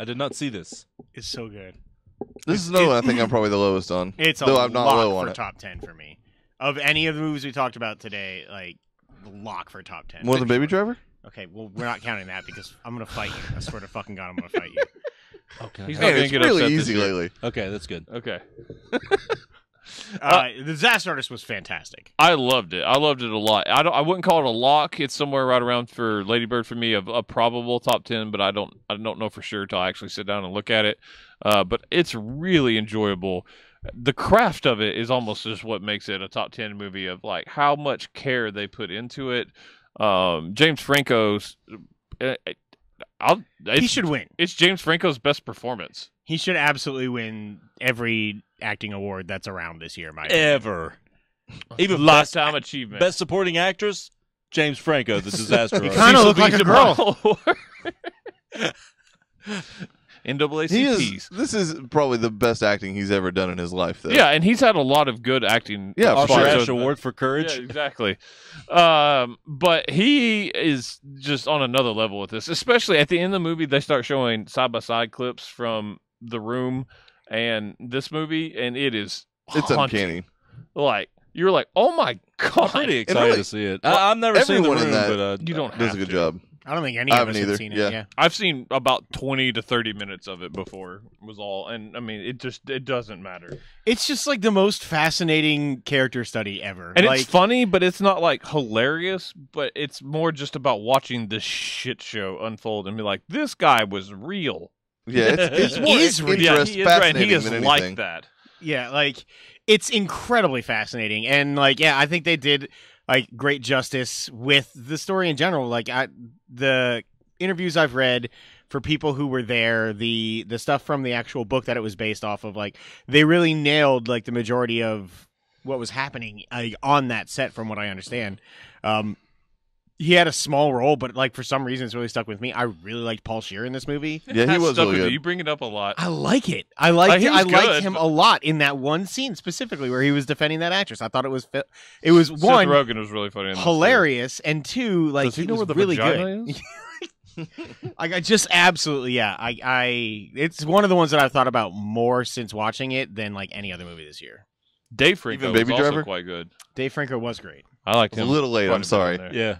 I did not see this. It's so good. This is another one I think I'm probably the lowest on. It's a Though I'm not lock low on for it. top 10 for me. Of any of the movies we talked about today, like lock for top 10. More than Baby Driver? Okay, well we're not counting that because I'm gonna fight you. I swear to fucking God, I'm gonna fight you. Okay. He's not Man, gonna it's get really upset this easy year. lately. Okay, that's good. Okay. The Disaster Artist was fantastic. I loved it. I loved it a lot. I wouldn't call it a lock. It's somewhere right around for Lady Bird for me of a probable top 10, but I don't know for sure until I actually sit down and look at it. But it's really enjoyable. The craft of it is almost just what makes it a top 10 movie of like how much care they put into it. James Franco's He should win. It's James Franco's best performance. He should absolutely win every acting award that's around this year, my opinion. Ever. Even best, Lifetime achievement. best supporting actress, James Franco, the disaster He artist. kinda looked like a girl. NAACPs. This is probably the best acting he's ever done in his life, though. Yeah, and he's had a lot of good acting. Yeah, for Oscar sure. Ashe Award for Courage. Yeah, exactly. But he is just on another level with this. Especially at the end of the movie, they start showing side by side clips from The Room and this movie, and it is It's haunting. uncanny. Like you're like, oh my I'm god! pretty And excited really, to see it. I've never seen the everyone room, in that but You don't have Does a good to. job. I don't think any I of haven't us have either, seen yeah. it. Yeah. I've seen about 20 to 30 minutes of it before. Was all, and I mean, it doesn't matter. It's just like the most fascinating character study ever. And like, it's funny, but it's not like hilarious. But it's more just about watching this shit show unfold and be like, this guy was real. Yeah, it's He more is real. Yeah, interest, he is right. fascinating He is than like anything. that. Yeah, like it's incredibly fascinating, and like, yeah, I think they did like great justice with the story in general. Like, the interviews I've read for people who were there, the stuff from the actual book that it was based off of, like they really nailed like the majority of what was happening on that set, from what I understand. He had a small role, but like for some reason it's really stuck with me. I really liked Paul Scheer in this movie. Yeah, he That's was stuck really with good. you. You bring it up a lot. I like it. I liked he was I liked good, him but- a lot in that one scene specifically where he was defending that actress. I thought it was one Seth Rogen was really funny. In this hilarious, and two, like Does he he know was where the really vagina good. is? Like I just absolutely, yeah. I it's one of the ones that I've thought about more since watching it than like any other movie this year. Dave Franco Even was Baby also Driver? quite good. Dave Franco was great. I liked It's a him. little late, quite I'm a bit sorry. in there. yeah.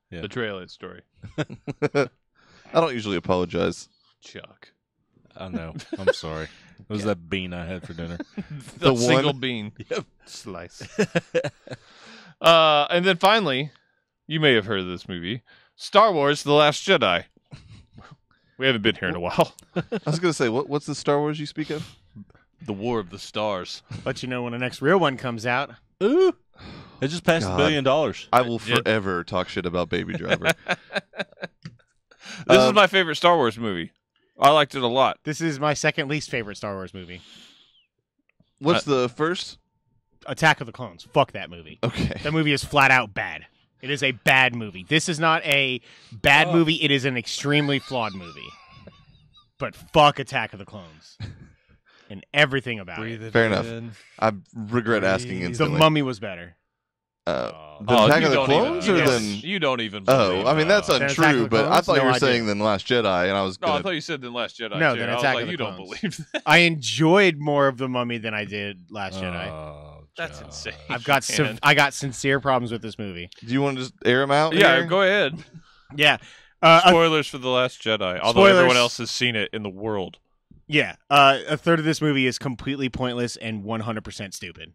Yeah. The Trailhead story. I don't usually apologize. Chuck. I know. I'm sorry. It was that bean I had for dinner. The one- single bean Slice. And then finally, you may have heard of this movie, Star Wars: The Last Jedi. We haven't been here in a while. I was gonna say, what's the Star Wars you speak of? The War of the Stars. Let you know when the next real one comes out. Ooh. It just passed God. $1 billion. I will forever talk shit about Baby Driver. This is my favorite Star Wars movie. I liked it a lot. This is my second least favorite Star Wars movie. What's the first? Attack of the Clones. Fuck that movie. Okay. That movie is flat out bad. It is a bad movie. This is not a bad movie. It is an extremely flawed movie. But fuck Attack of the Clones. And everything about it. Fair enough. I regret asking The instantly. Mummy was better. The Oh, Attack you of the don't Clones, even- or you then? don't- You don't even Oh, believe I mean that's Then Attack of untrue. the But I Clones? thought you No, were I saying did. then Last Jedi, and I was. No, I Gonna, thought you said then Last Jedi. No, too. then I was Attack like, of the you don't Clones. believe that. I enjoyed more of The Mummy than I did Last Jedi. Oh, That's John. insane. I got sincere problems with this movie. do you want to just air them out? Yeah, here? go ahead. Yeah. Spoilers for The Last Jedi, although Spoilers. everyone else has seen it in the world. Yeah, a third of this movie is completely pointless and 100% stupid.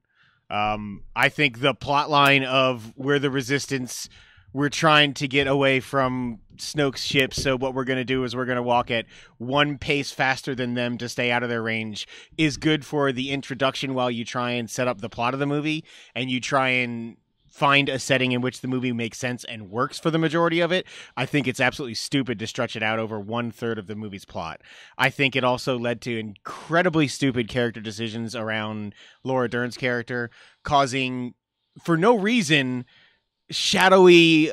I think the plot line of where the Resistance, we're trying to get away from Snoke's ship, so what we're going to do is we're going to walk at one pace faster than them to stay out of their range, is good for the introduction while you try and set up the plot of the movie, and you try and find a setting in which the movie makes sense and works for the majority of it. I think it's absolutely stupid to stretch it out over 1/3 of the movie's plot. I think it also led to incredibly stupid character decisions around Laura Dern's character, causing, for no reason, shadowy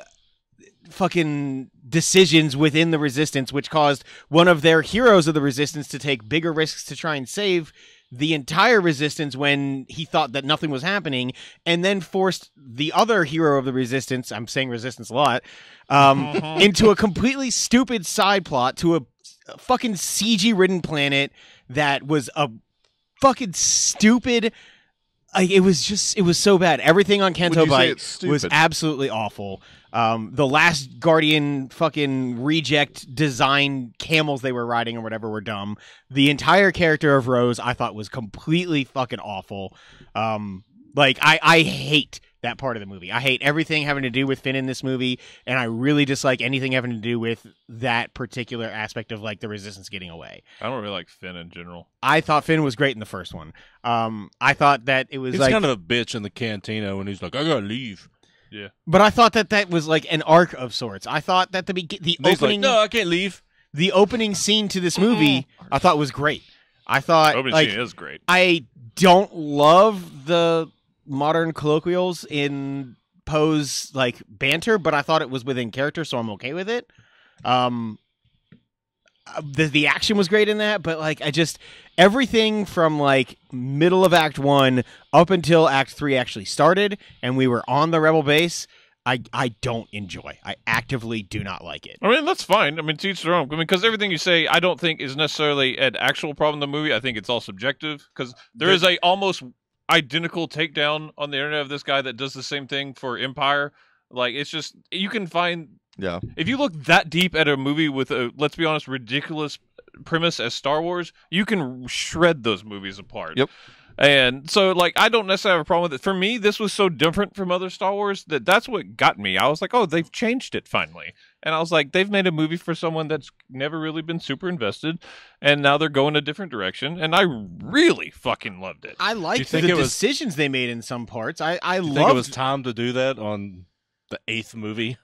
fucking decisions within the Resistance, which caused one of their heroes of the Resistance to take bigger risks to try and save the entire Resistance when he thought that nothing was happening, and then forced the other hero of the Resistance, I'm saying Resistance a lot, into a completely stupid side plot to a fucking CG-ridden planet that was a fucking stupid... it was so bad. Everything on Canto Would you say Bight it's stupid? was absolutely awful. The Last Guardian fucking reject design camels they were riding or whatever were dumb. The entire character of Rose I thought was completely fucking awful. I hate that part of the movie. I hate everything having to do with Finn in this movie, and I really dislike anything having to do with that particular aspect of like the Resistance getting away. I don't really like Finn in general. I thought Finn was great in the first one. I thought that it was He's like kind of a bitch in the cantina when he's like, I gotta leave. Yeah. but I thought that was like an arc of sorts. I thought that the And he's like, opening no, I can't leave. the opening scene to this movie I thought was great. I thought Opening like scene is great. I don't love the modern colloquials in Poe's like banter, but I thought it was within character, so I'm okay with it. The action was great in that, but like everything from like middle of Act 1 up until Act 3 actually started and we were on the Rebel base, I don't enjoy. I actively do not like it. I mean, that's fine. I mean, to each their own. I mean, because everything you say, I don't think is necessarily an actual problem in the movie. I think it's all subjective because there is a almost identical takedown on the internet of this guy that does the same thing for Empire. Like, it's just, you can find, Yeah. if you look that deep at a movie with a, let's be honest, ridiculous premise as Star Wars, you can shred those movies apart. Yep. And so, like, I don't necessarily have a problem with it. For me, this was so different from other Star Wars that's what got me. I was like, oh, they've changed it finally. And I was like, they've made a movie for someone that's never really been super invested, and now they're going a different direction. And I really fucking loved it. I Do you liked think the it was- decisions they made in some parts. I I think it loved was time to do that on the 8th movie.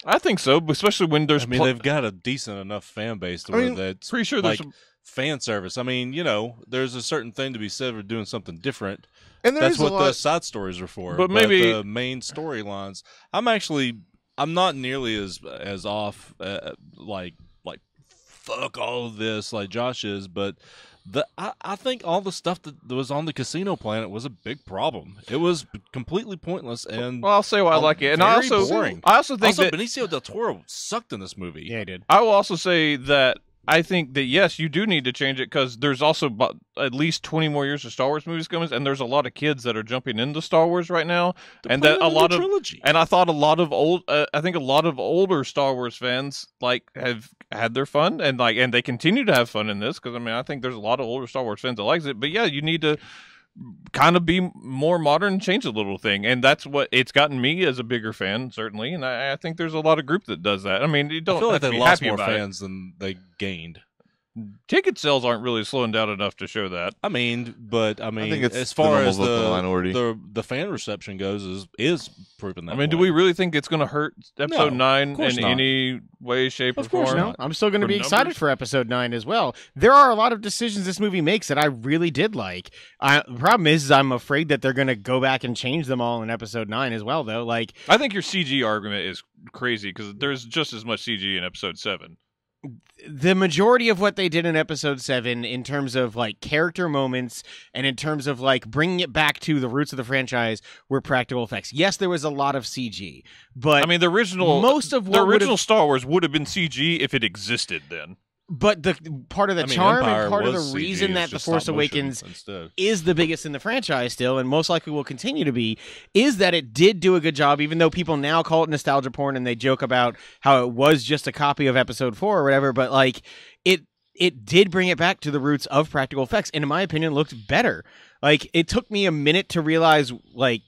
I think so, especially when there's. I mean, they've got a decent enough fan base to I where mean, that's pretty sure there's like some. fan service. I mean, you know, there's a certain thing to be said for doing something different. And That's there's a what lot. the side stories are for. But maybe- the main storylines. I'm not nearly as off. Like fuck all of this like Josh is, but. I think all the stuff that was on the casino planet was a big problem. It was completely pointless and Well, I'll say why I like it, and I very also, boring. I also think also that Benicio del Toro sucked in this movie. Yeah, I did. I will also say that I think that yes, you do need to change it because there's also at least 20 more years of Star Wars movies coming, and there's a lot of kids that are jumping into Star Wars right now, and that a lot of trilogy. And I thought a lot of I think a lot of older Star Wars fans like have had their fun and they continue to have fun in this because I think there's a lot of older Star Wars fans that likes it, but yeah, you need to kind of be more modern, change a little thing, and that's what it's gotten me as a bigger fan, certainly. And I think there's a lot of group that does that. I mean, you don't I feel like have to they be lost happy more about fans than they gained. Ticket sales aren't really slowing down enough to show that. I mean, think it's as far the as normal vote for the minority. the fan reception goes, is proving that. I mean, do we really think it's going to hurt episode 9 course in not. any way, shape, Of or course, form? no. I'm still going to For be excited numbers? for episode 9 as well. There are a lot of decisions this movie makes that I really did like. The problem is I'm afraid that they're going to go back and change them all in episode 9 as well, though. Like, I think your CG argument is crazy because there's just as much CG in episode 7. the majority of what they did in episode 7 in terms of like character moments and in terms of like bringing it back to the roots of the franchise were practical effects. Yes, there was a lot of CG, but I mean, the original what original Star Wars would have been CG if it existed then. But the part of the charm Empire and part of was the CG, reason it's that The just Force stop motion Awakens instead. is the biggest in the franchise still, and most likely will continue to be, is that it did do a good job, even though people now call it nostalgia porn and they joke about how it was just a copy of episode 4 or whatever, but like it did bring it back to the roots of practical effects, and in my opinion looked better. Like, it took me a minute to realize like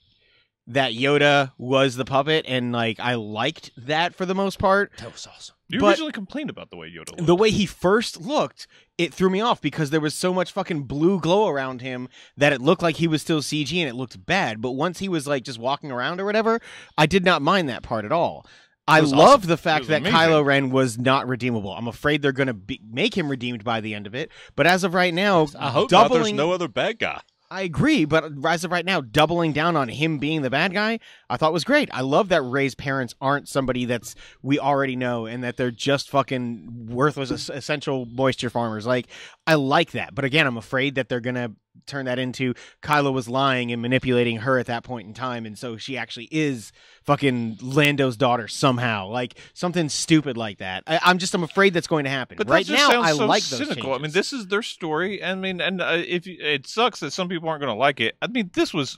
that Yoda was the puppet, and like I liked that for the most part. That was awesome. You But- originally complained about the way Yoda looked. The way he first looked, it threw me off because there was so much fucking blue glow around him that it looked like he was still CG and it looked bad. But once he was like just walking around or whatever, I did not mind that part at all. I was love awesome. the It fact was that amazing. Kylo Ren was not redeemable. I'm afraid they're going to make him redeemed by the end of it. But as of right now, I hope not, there's doubling. no other bad guy. I agree, but as of right now, doubling down on him being the bad guy, I thought was great. I love that Rey's parents aren't somebody that's we already know and that they're just fucking worthless essential moisture farmers. Like, I like that. But again, I'm afraid that they're going to turn that into Kylo was lying and manipulating her at that point in time, and so she actually is fucking Lando's daughter somehow. Like, something stupid like that. I'm afraid that's going to happen. But Right that just now, sounds I so like those cynical. changes. I mean, this is their story. I mean, and if it sucks that some people aren't going to like it. I mean, this was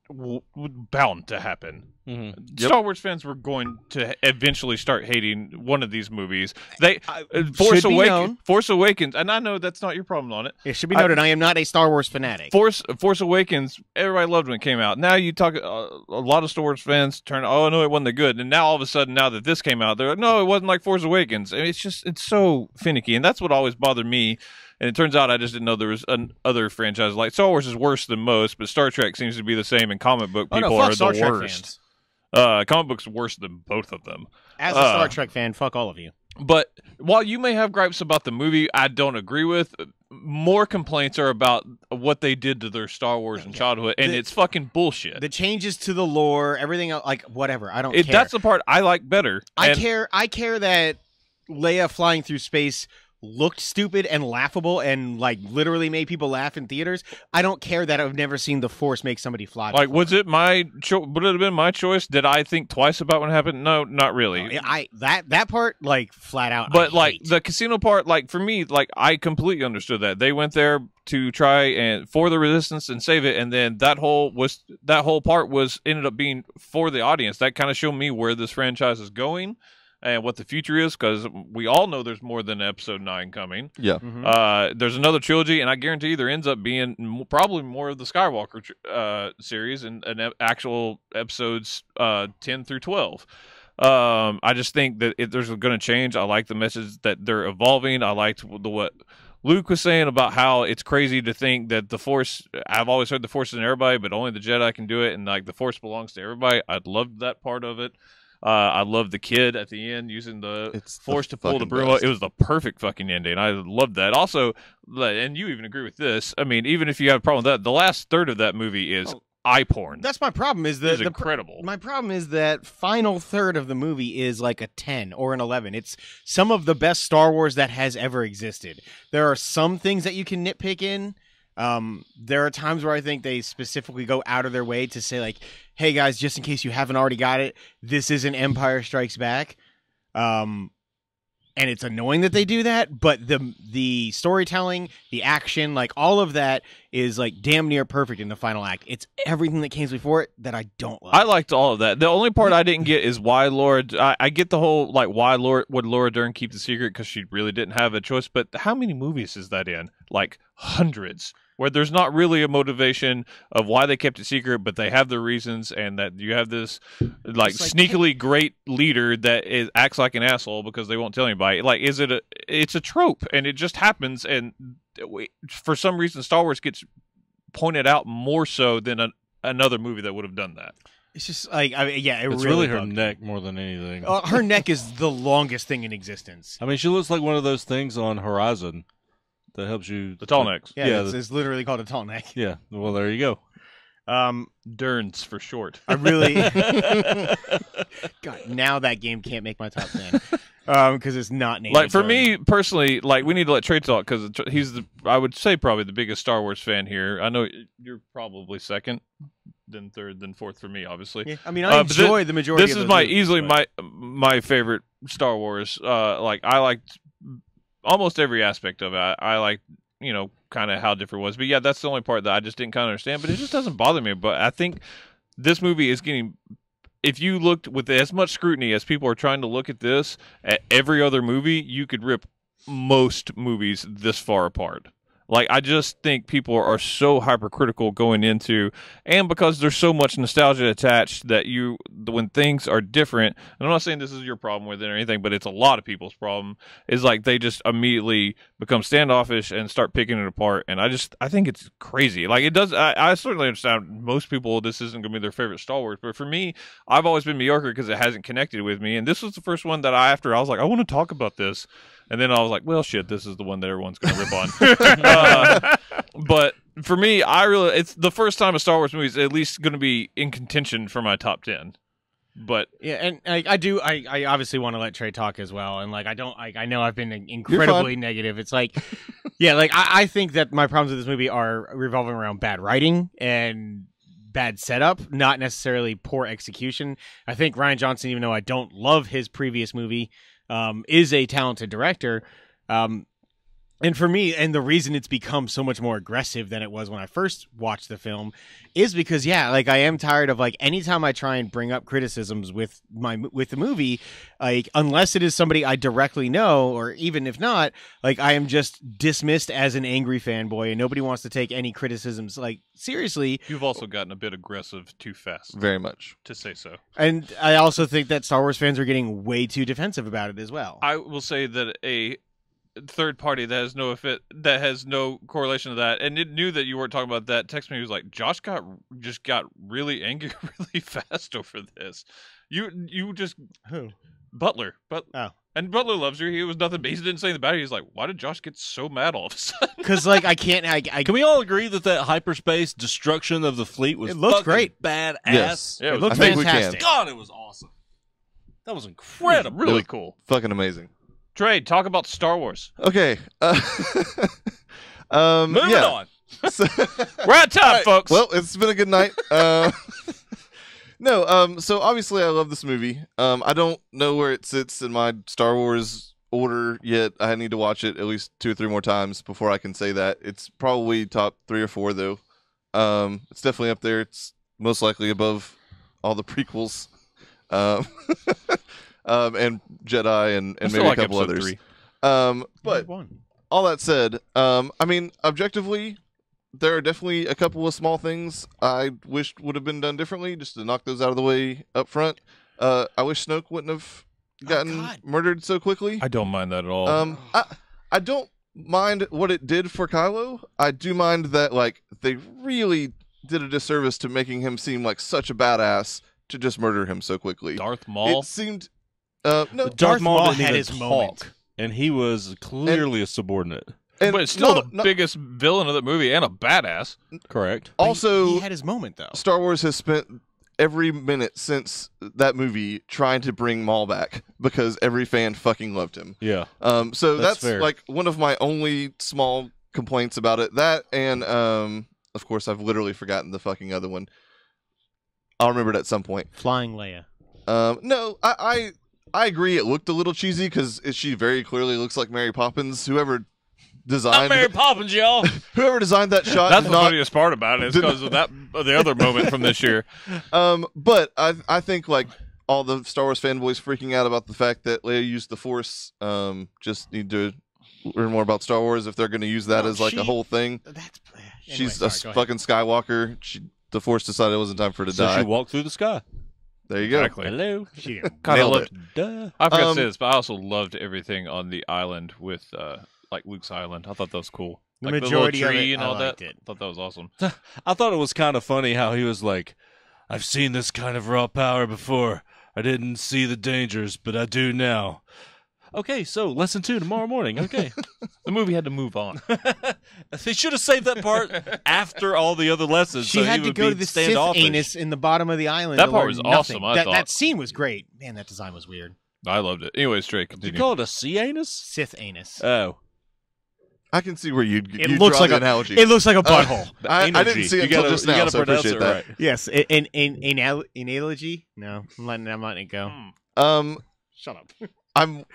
bound to happen. Mm-hmm. Star Wars fans were going to eventually start hating one of these movies. They should be known. Force Awakens, and I know that's not your problem on it. It should be noted, I am not a Star Wars fanatic. Force Awakens, everybody loved when it came out. Now you talk, a lot of Star Wars fans turn, oh no, it wasn't that good. And now all of a sudden, now that this came out, they're like, no, it wasn't like Force Awakens. I mean, it's so finicky, and that's what always bothered me. And it turns out I just didn't know there was other franchises. Like, Star Wars is worse than most, but Star Trek seems to be the same, and comic book people fuck are Star the Trek worst. fans. Comic books are worse than both of them. As a Star Trek fan, fuck all of you. But while you may have gripes about the movie I don't agree with, more complaints are about what they did to their Star Wars in childhood, and it's fucking bullshit. The changes to the lore, everything else, like whatever. I don't care. That's the part I like better. I And care that Leia flying through space looked stupid and laughable and like literally made people laugh in theaters. I don't care that I've never seen the Force make somebody fly. Like, before. was it my would it have been my choice? Did I think twice about when it happened? No, not really. That part, like, flat out. But I like hate. the casino part, like for me, like I completely understood that they went there to try and for the resistance and save it, and then that whole part was ended up being for the audience. That kind of showed me where this franchise is going and what the future is, because we all know there's more than episode 9 coming. Yeah. Mhm. There's another trilogy, and I guarantee there ends up being probably more of the Skywalker series and actual episodes 10 through 12. I just think that there's going to change. I like the message that they're evolving. I liked what Luke was saying about how it's crazy to think that the Force, I've always heard the Force is in everybody, but only the Jedi can do it, and like the Force belongs to everybody. I loved that part of it. I love the kid at the end using the Force to pull the broom. best. It was the perfect fucking ending. I loved that. Also, and you even agree with this. I mean, even if you have a problem with that, the last third of that movie is eye porn. That's my problem. Is It's the incredible. My problem is that final third of the movie is like a 10 or an 11. It's some of the best Star Wars that has ever existed. There are some things that you can nitpick in. There are times where I think they specifically go out of their way to say like, hey guys, just in case you haven't already got it, this isn't Empire Strikes Back. and it's annoying that they do that, but the storytelling, the action, like all of that is like damn near perfect in the final act. It's everything that came before it that I don't like. I liked all of that. The only part I didn't get is why Laura. I get the whole like why would Laura Dern keep the secret because she really didn't have a choice. But how many movies is that in? Like hundreds. Where there's not really a motivation of why they kept it secret, but they have their reasons, and that you have this like sneakily great leader that acts like an asshole because they won't tell anybody. Like, it's a trope, and it just happens, and for some reason, Star Wars gets pointed out more so than another movie that would have done that. It's just like, It's really her neck more than anything. Her neck is the longest thing in existence. I mean, she looks like one of those things on Horizon that helps you. The tall necks. Yeah, it's literally called a tall neck. Yeah, well, there you go. Derns for short. I really... God, now that game can't make my top 10. Because it's not named. Like, for me, personally, like, we need to let Trey talk, because he's, I would say, probably the biggest Star Wars fan here. I know you're probably second, then third, then fourth for me, obviously. Yeah, I mean, I enjoy the majority of This those is movies, easily but... my favorite Star Wars. Like, I liked almost every aspect of it. I liked, kind of how different it was. But yeah, that's the only part that I just didn't kind of understand. But it just doesn't bother me. But I think this movie is getting... If you looked with as much scrutiny as people are trying to look at this, at every other movie, you could rip most movies this far apart. Like, I just think people are so hypercritical going into, and because there's so much nostalgia attached that when things are different, and I'm not saying this is your problem with it or anything, but it's a lot of people's problem, is like they just immediately become standoffish and start picking it apart, and I think it's crazy. Like, it does, I certainly understand most people, this isn't going to be their favorite Star Wars, but for me, I've always been mediocre because it hasn't connected with me, and this was the first one that I was like, I want to talk about this. And then I was like, well, shit, this is the one that everyone's going to rip on. But for me, it's the first time a Star Wars movie is at least going to be in contention for my top 10. But yeah, and I obviously want to let Trey talk as well. And like, I know I've been incredibly negative. It's like, yeah, like I think that my problems with this movie are revolving around bad writing and bad setup, not necessarily poor execution. I think Rian Johnson, even though I don't love his previous movie, is a talented director. And for me, and the reason it's become so much more aggressive than it was when I first watched the film is because, yeah, like I am tired of like anytime I try and bring up criticisms with the movie, like unless it is somebody I directly know, or even if not, like I am just dismissed as an angry fanboy and nobody wants to take any criticisms like seriously. You've also gotten a bit aggressive too fast. Very much. To say so. And I also think that Star Wars fans are getting way too defensive about it as well. I will say that a third party that has no correlation to that, and it knew that you weren't talking about that, text me, he was like, Josh got really angry really fast over this. You just who? Butler. Oh. And Butler loves her. He was nothing, he didn't say anything about it. He's like, why did Josh get so mad all of a sudden? Because like I can't. Can we all agree that hyperspace destruction of the fleet was it looks great, badass? Yes. Yeah, it looks I think fantastic. God, it was awesome. That was incredible. Really cool. Fucking amazing. Trey, talk about Star Wars. Okay. Moving on. So, We're out of time, folks. well, it's been a good night. No, so obviously I love this movie. I don't know where it sits in my Star Wars order yet. I need to watch it at least 2 or 3 more times before I can say that. It's probably top 3 or 4 though. It's definitely up there. It's most likely above all the prequels. And Jedi and maybe like a couple episode others. 3. But all that said, I mean, objectively, there are definitely a couple of small things I wished would have been done differently, just to knock those out of the way up front. I wish Snoke wouldn't have gotten murdered so quickly. I don't mind that at all. I don't mind what it did for Kylo. I do mind that like they really did a disservice to making him seem like such a badass to just murder him so quickly. Darth Maul. It seemed no. Darth Maul had didn't his even moment. talk, and he was clearly a subordinate. But it's still the biggest villain of the movie and a badass. Correct. Also, he had his moment though. Star Wars has spent every minute since that movie trying to bring Maul back because every fan fucking loved him. Yeah. So that's fair. like one of my only small complaints about it. That and of course I've literally forgotten the fucking other one. I'll remember it at some point. Flying Leia. No, I I agree. It looked a little cheesy because she very clearly looks like Mary Poppins. Whoever designed Mary Poppins, y'all. whoever designed that shot. That's did the not, funniest part about it, is because of the other moment from this year. But I think like all the Star Wars fanboys freaking out about the fact that Leia used the Force. Just need to learn more about Star Wars if they're going to use that as like a whole thing. She's a fucking Skywalker. The Force decided it wasn't time for her to So die. she walked through the sky. There you go. Exactly. Hello. She Nailed it. Duh. I forgot to say this, but I also loved everything on the island with like Luke's island. I thought that was cool. The Like majority the of little tree it, and I all liked that. it. I thought that was awesome. I thought it was kind of funny how he was like, I've seen this kind of raw power before. I didn't see the dangers, but I do now. Okay, so lesson 2 tomorrow morning. Okay. The movie had to move on. They should have saved that part after all the other lessons. She so had he to would go be to the Sith standoffish. anus in the bottom of the island. That to part learn was nothing. awesome, I thought. That scene was great. Man, that design was weird. I loved it. Anyways, Trey, Did continue. you call it a sea anus? Sith anus. Oh. I can see where you'd It looks draw like the a analogy. It looks like a butthole. I Energy. didn't see it You until gotta- just you now, gotta so I pronounce appreciate it that. right. Yes, in analogy. No, I'm letting it go. Shut up. I'm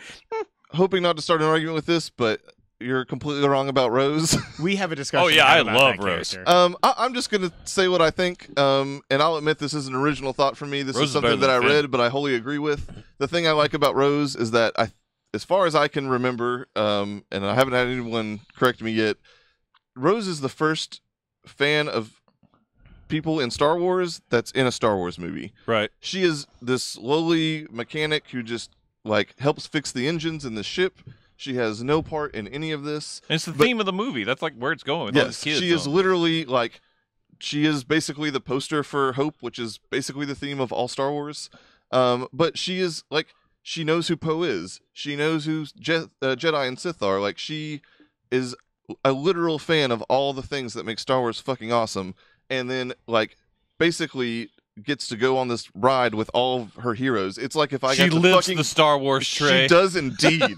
hoping not to start an argument with this, but you're completely wrong about Rose. We have a discussion. Oh, yeah, I about love that Rose. character. I'm just going to say what I think, and I'll admit this is an original thought for me. This Rose is is something better that I than Finn. read, but I wholly agree with. The thing I like about Rose is that, as far as I can remember, and I haven't had anyone correct me yet, Rose is the first fan of people in Star Wars that's in a Star Wars movie. Right. She is this lowly mechanic who just like helps fix the engines in the ship. She has no part in any of this. And it's the But- theme of the movie. That's like where it's going with all these Yes, kids. she is so. literally like, she is basically the poster for hope, which is basically the theme of all Star Wars. But she is like, she knows who Poe is. She knows who Jedi and Sith are. Like, she is a literal fan of all the things that make Star Wars fucking awesome. And then like basically gets to go on this ride with all of her heroes. It's like if I She got to lives fucking the Star Wars, Trey. She does indeed.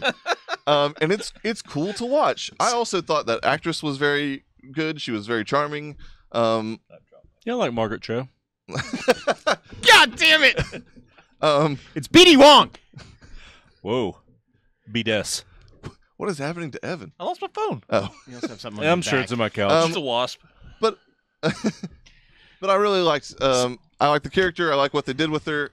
And it's cool to watch. I also thought that actress was very good. She was very charming. Yeah, I like Margaret Cho. God damn it! It's BD Wong. Whoa. BDS. what is happening to Evan? I lost my phone. Oh, You also have something on I'm your sure back. it's in my couch. It's a wasp. but but I really liked. I like the character. I like what they did with her.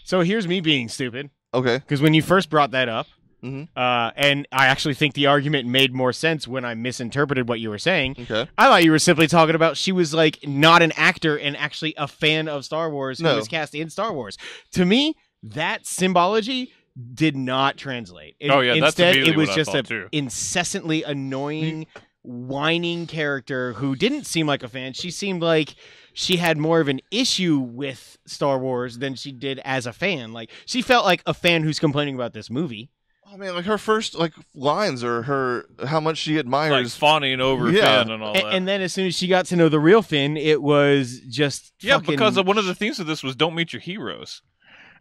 So here's me being stupid Okay. because when you first brought that up, Mhm. and I actually think the argument made more sense when I misinterpreted what you were saying. Okay. I thought you were simply talking about she was like not an actor and actually a fan of Star Wars who No. was cast in Star Wars. To me, that symbology did not translate. Oh, yeah, that's Instead, immediately it was what I just a thought, too. incessantly annoying, whining character who didn't seem like a fan. She seemed like she had more of an issue with Star Wars than she did as a fan. Like she felt like a fan who's complaining about this movie. Oh man, like her first like lines are her how much she Like admires. fawning over Yeah. Finn and all And, that. and then as soon as she got to know the real Finn, it was just yeah, fucking- because one of the themes of this was don't meet your heroes.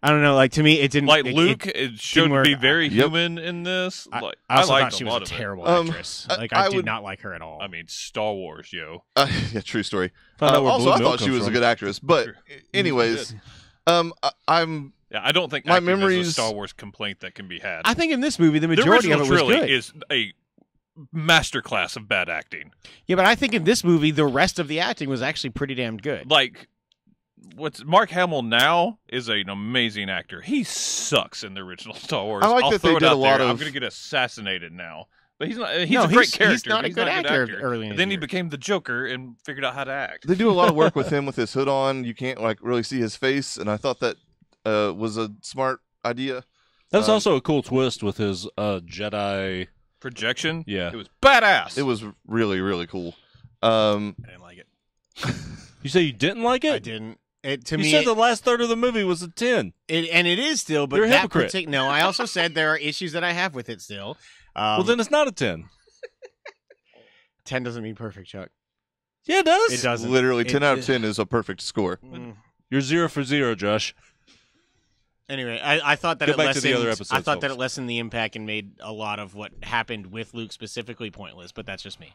I don't know. Like to me, it didn't. Like it- Luke, it- it showed to work. be very Yep. human in this. I, Like I also liked thought she a was lot a of it. terrible Um, actress. I- Like I I did would- not like her at all. I mean, Star Wars, yo. Yeah, true story. Found out where Also, blue I milk thought she comes was a from. good actress. But Sure. anyways, I'm Yeah, I don't think My acting is a memories- Star Wars complaint that can be had. I think in this movie, the The majority of original it was trilogy good. is a masterclass of bad acting. Yeah, but I think in this movie, the rest of the acting was actually pretty damn good. Like, what's Mark Hamill now is an amazing actor. He sucks in the original Star Wars. I like I'll that throw they it did out a lot there. I'm of- going to get assassinated now. But he's not. He's No, a great he's character. not but a he's good not actor early in his Then he career. became the Joker and figured out how to act. they do a lot of work with him with his hood on. You can't like really see his face, and I thought that was a smart idea. That's also a cool twist with his Jedi. Projection. Yeah. It was badass. It was really really cool. I didn't like it. You say you didn't like it? I didn't. It to You me, said the last third of the movie was a 10. and it is still. But You're a that hypocrite. No, I also said there are issues that I have with it still. Well, then it's not a 10. 10 doesn't mean perfect, Chuck. Yeah, it does. It doesn't. Literally, It- 10 out of 10 is a perfect score. Mm. You're 0 for 0, Josh. Anyway, I thought that Go it back to lessened. the other episodes, I thought that folks. it lessened the impact and made a lot of what happened with Luke specifically pointless. But that's just me.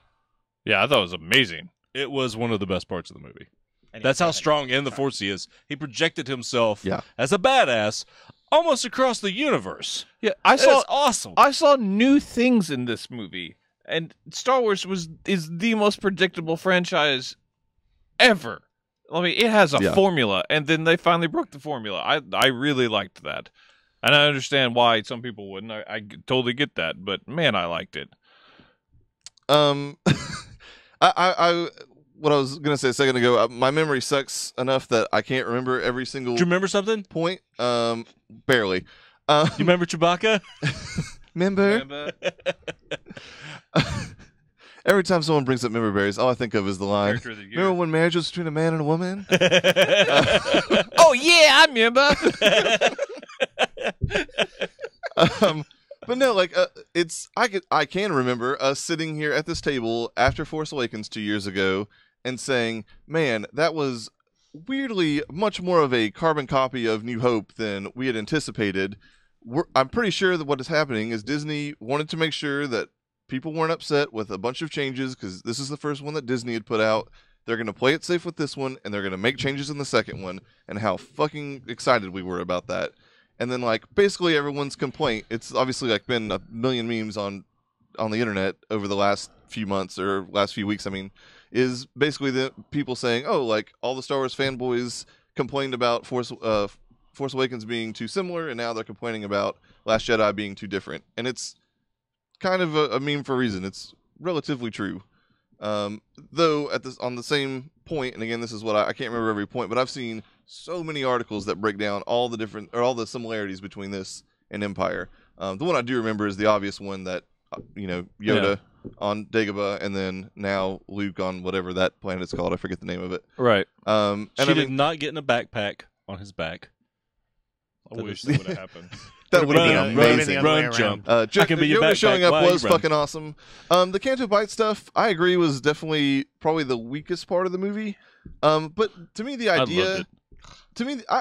Yeah, I thought it was amazing. It was one of the best parts of the movie. I didn't That's say how that. strong in the Force he is. He projected himself Yeah. as a badass almost across the universe. Yeah, That's awesome. I saw new things in this movie, and Star Wars is the most predictable franchise ever. I mean, it has a formula, and then they finally broke the formula. I really liked that, and I understand why some people wouldn't. I totally get that, but man, I liked it. I what I was gonna say a second ago. My memory sucks enough that I can't remember every single. Do you remember something? Point? Barely. You remember Chewbacca? Member. Every time someone brings up member berries, all I think of is the line. Remember when marriage was between a man and a woman? Oh yeah, I remember. But no, like I can remember us sitting here at this table after Force Awakens 2 years ago and saying, "Man, that was weirdly much more of a carbon copy of New Hope than we had anticipated." I'm pretty sure that what is happening is Disney wanted to make sure that people weren't upset with a bunch of changes because this is the first one that Disney had put out. They're going to play it safe with this one, and they're going to make changes in the second one, and how fucking excited we were about that. And then, like, basically everyone's complaint, it's obviously, like, been a million memes on the internet over the last few months, or last few weeks, I mean, is basically the people saying, oh, like, all the Star Wars fanboys complained about Force Awakens being too similar, and now they're complaining about Last Jedi being too different. And it's kind of a meme for a reason. It's relatively true. Though on the same point, and again, this is what I can't remember every point, but I've seen so many articles that break down all the similarities between this and Empire. The one I do remember is the obvious one that Yoda on Dagobah, and then now Luke on whatever that planet's called. I forget the name of it. Right. And she did not get in a backpack on his back. I wish that would have happened. That would be amazing. Run, jump. Yoda showing up was fucking awesome. The Canto Bight stuff, I agree, was definitely probably the weakest part of the movie. But to me, the idea,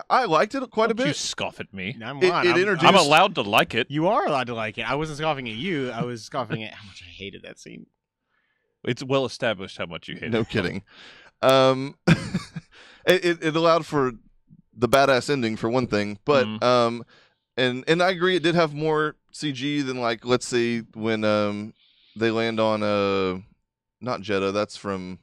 I liked it quite a bit. You scoff at me. I'm allowed to like it. You are allowed to like it. I wasn't scoffing at you. I was scoffing at how much I hated that scene. It's well established how much you hate it. No kidding. It allowed for the badass ending for one thing, but and I agree, it did have more CG than, like, let's say when they land on not Jeddah. That's from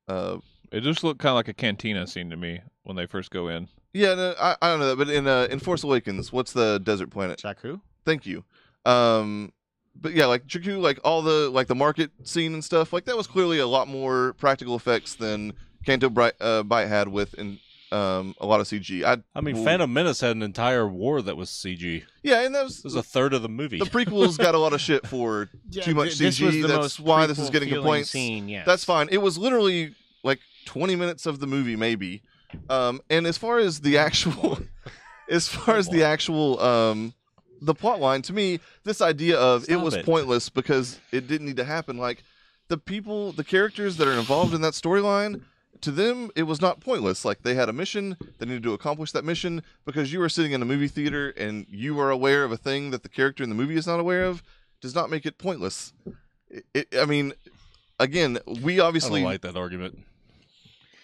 it just looked kind of like a cantina scene to me when they first go in. Yeah, no, I don't know that, but in Force Awakens, what's the desert planet? Jakku. Thank you. But yeah, like Jakku, like all the market scene and stuff, like that was clearly a lot more practical effects than Canto Bight had with a lot of CG. I mean, Phantom Menace had an entire war that was CG. Yeah, and that was a third of the movie. The prequels got a lot of shit for too much CG. That's why this is getting complaints. Scene, yes. That's fine. It was literally like 20 minutes of the movie, maybe. And as far as the actual, the plot line, to me, this idea of it was pointless because it didn't need to happen. Like the characters that are involved in that storyline, to them, it was not pointless. Like, they had a mission, they needed to accomplish that mission. Because you were sitting in a movie theater and you are aware of a thing that the character in the movie is not aware of, does not make it pointless. I mean, again, we obviously... I don't like that argument.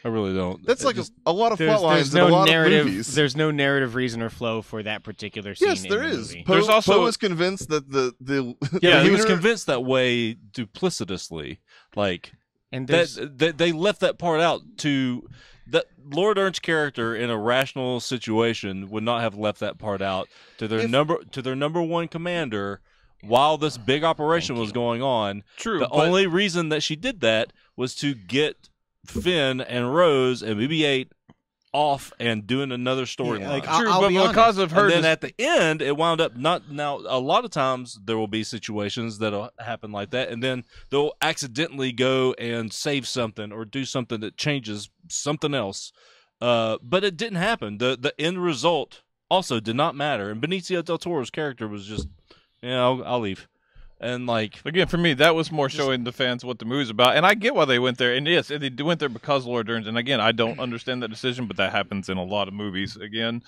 I really don't. That's a lot of plot lines in a lot of movies. There's no narrative reason or flow for that particular scene. Yes, there is. Poe was convinced that he was convinced that way duplicitously. Like... And they left that part out that Laura Dern's character in a rational situation would not have left that part out to their number one commander while this big operation was going on. True. The only reason that she did that was to get Finn and Rose and BB-8 off and doing another storyline. Yeah, like, true, I'll but be because of her, and then at the end, it wound up not. Now, a lot of times there will be situations that'll happen like that, and then they'll accidentally go and save something or do something that changes something else. But it didn't happen. The end result also did not matter, and Benicio del Toro's character was just, I'll leave. And like again, for me, that was more showing the fans what the movie's about, and I get why they went there. And yes, they went there because Laura Dern's. And again, I don't understand that decision, but that happens in a lot of movies. Again,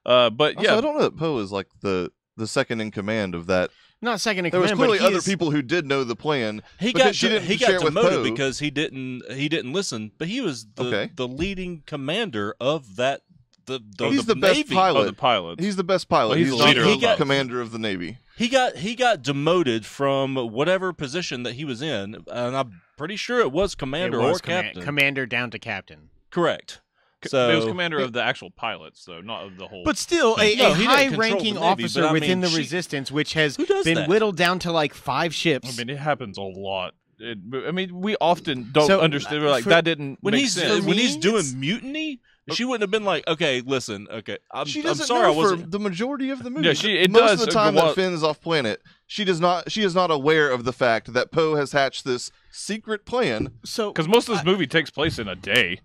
but yeah, also, I don't know that Poe is like the second in command of that. Not second in there command. There was clearly other people who did know the plan. He got demoted because he didn't listen, but he was the leading commander of that He's the best Navy. pilot. Oh, the pilots. He's the best pilot. Well, he's he's the leader the of commander of the Navy. He got demoted from whatever position that he was in, and I'm pretty sure it was commander or captain. Commander down to captain. Correct. So it was commander of the actual pilots, though, not of the whole. But still, No, a he didn't high-ranking control the Navy, officer but I within mean, the Resistance, which has Who does been that? whittled down to like 5 ships. I mean, it happens a lot. I mean, we often don't So, understand. We're like, for- that didn't when make he's sense. when he's doing it's- mutiny, she wouldn't have been like, okay, listen, okay, I'm Doesn't sorry, I know for wasn't. the majority of the movie. Yeah, it Most does of the time go that up- Finn is off planet, she is not aware of the fact that Poe has hatched this secret plan. So, Because most of this movie takes place in a day.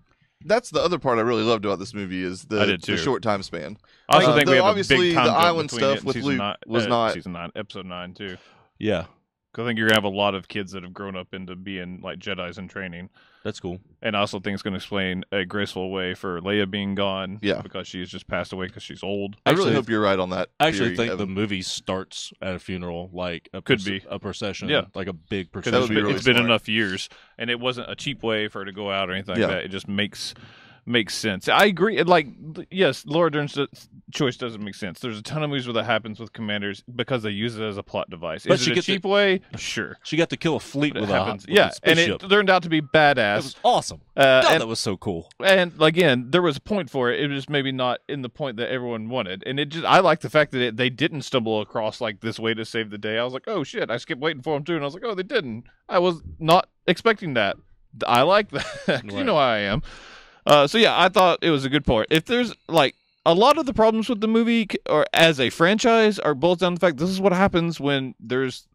That's the other part I really loved about this movie is I the did too. short time span. I also think we though have obviously a big time the jump island between stuff it and with season Luke 9, was not. season 9, episode 9 too. Yeah, Because I think you're gonna have a lot of kids that have grown up into being like Jedi's in training, that's cool. and I also think it's going to explain a graceful way for Leia being gone. Yeah. because she's just passed away because she's old. I really Actually- hope you're right on that. I actually theory, think the Evan. movie starts at a funeral, like a Could be. a procession, Yeah. like a big Because That procession. would be really it's been smart. enough years, and it wasn't a cheap way for her to go out or anything Yeah. like that. It just makes sense. I agree. Like, yes, Laura Dern's choice doesn't make sense. There's a ton of movies where that happens with commanders because they use it as a plot device. But Is she it a gets cheap way? Sure. She got to kill a fleet But it with happens. a Yeah, and spaceship. it turned out to be That badass. was awesome. God, and, that was so cool. and again, there was a point for it. It was maybe not in the point that everyone wanted. And I like the fact that they didn't stumble across like this way to save the day. I was like, oh shit, I skipped waiting for them too. And I was like, oh, they didn't. I was not expecting that. I like that. You Right. know how I am. So yeah, I thought it was a good part. If there's like a lot of the problems with the movie or as a franchise are boils down to the fact this is what happens when there's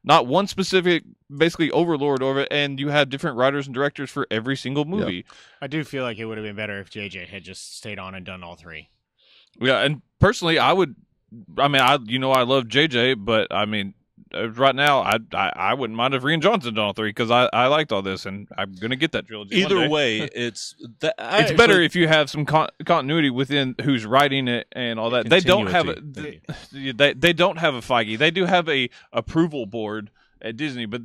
not one specific basically overlord over it, and you have different writers and directors for every single movie. I do feel like it would have been better if JJ had just stayed on and done all 3. Yeah, and personally, I would. I mean, I love JJ, but I mean, right now, I wouldn't mind if Rian Johnson done all 3 because I liked all this, and I'm gonna get that trilogy. one Either day. way, it's It's better if you have some continuity within who's writing it and all that. They don't have they don't have a Feige. They do have a approval board at Disney, but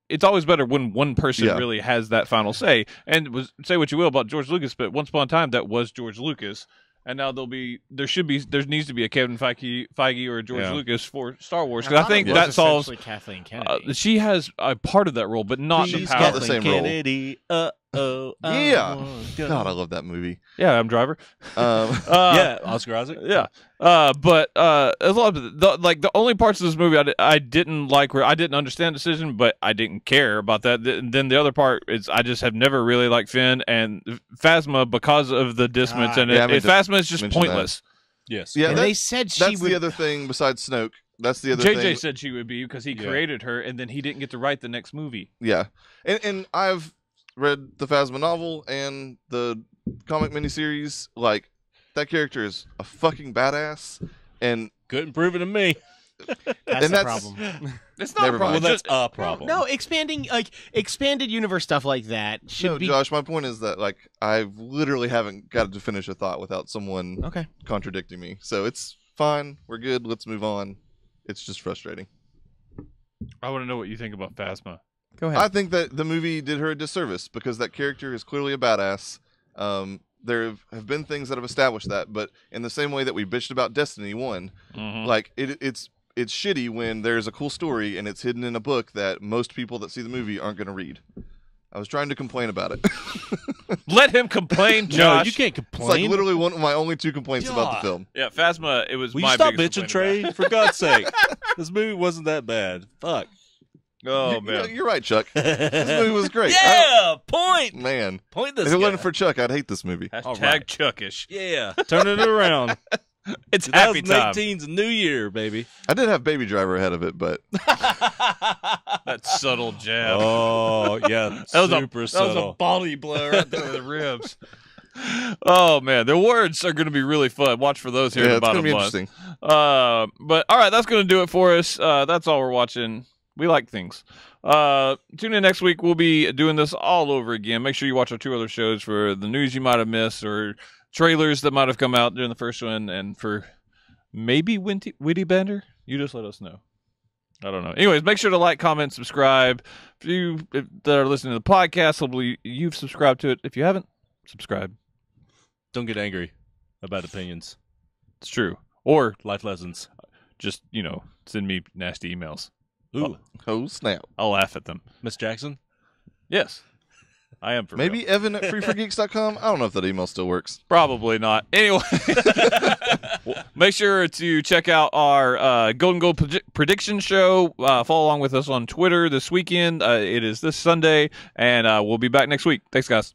it's always better when one person Yeah. really has that final say. And say what you will about George Lucas, but once upon a time that was George Lucas. And now there needs to be a Kevin Feige or a George Yeah. Lucas for Star Wars because I think it that was solves. essentially Kathleen Kennedy. She has a part of that role, but not the She's power. got the same role. Kennedy. Yeah. God, I love that movie. Yeah, I'm Driver. Yeah, Oscar Isaac. Yeah. But a lot of the only parts of this movie I didn't like where I didn't understand the decision, but I didn't care about that. Then the other part is I just have never really liked Finn and Phasma because of the dissonance and yeah, I meant to Phasma is just mention that. pointless. Yes. Yeah, and that- they said she that's would. the other thing besides Snoke. That's the other JJ thing. said she would be because he Yeah. created her, and then he didn't get to write the next movie. Yeah, and I've read the Phasma novel and the comic miniseries. Like, that character is a fucking badass, and Couldn't prove it to me. That's and the that's- problem. It's not Never a problem. Well, that's a problem. No, expanded universe stuff like that should no, be Josh. My point is that like I literally haven't got to finish a thought without someone okay. contradicting me. So it's fine. We're good. Let's move on. It's just frustrating. I want to know what you think about Phasma. Go ahead. I think that the movie did her a disservice because that character is clearly a badass. There have been things that have established that, but in the same way that we bitched about Destiny 1, Mhm. like it's shitty when there's a cool story and it's hidden in a book that most people that see the movie aren't going to read. I was trying to complain about it. Let him complain, No, Josh. you can't It's complain. like literally one of my only 2 complaints about the film. Yeah, Phasma. It was Will you my stop biggest bitching, complaint Trey? For God's sake, this movie wasn't that bad. Fuck. about- Oh You know, man. you're right, Chuck. This movie was great. Yeah, point. Man, Point this if it guy. wasn't for Chuck, I'd hate this movie. Hashtag All right. Chuckish. Yeah, turning it around. It's happy time. 2018's a new year, baby. I did have Baby Driver ahead of it, but That subtle jab. Oh yeah, that was super that was subtle. a body blow right there to the ribs. Oh man, the words are going to be really fun. Watch for those here yeah, in it's about gonna a be month. interesting. But all right, that's going to do it for us. That's all we're watching. We like things. Tune in next week. We'll be doing this all over again. Make sure you watch our 2 other shows for the news you might have missed or trailers that might have come out during the first one, and for maybe Witty Bender. You just let us know. I don't know. Anyways, make sure to like, comment, subscribe. If you that are listening to the podcast, hopefully you've subscribed to it. If you haven't, subscribe. Don't get angry. about opinions, It's true. Or life lessons. just, send me nasty emails. Ooh, Oh, snap. I'll laugh at them. Miss Jackson. Yes. I am for Maybe real. Evan at freeforgeeks.com. I don't know if that email still works. Probably not. Anyway, make sure to check out our Golden Goal prediction show. Follow along with us on Twitter this weekend. It is this Sunday, and we'll be back next week. Thanks, guys.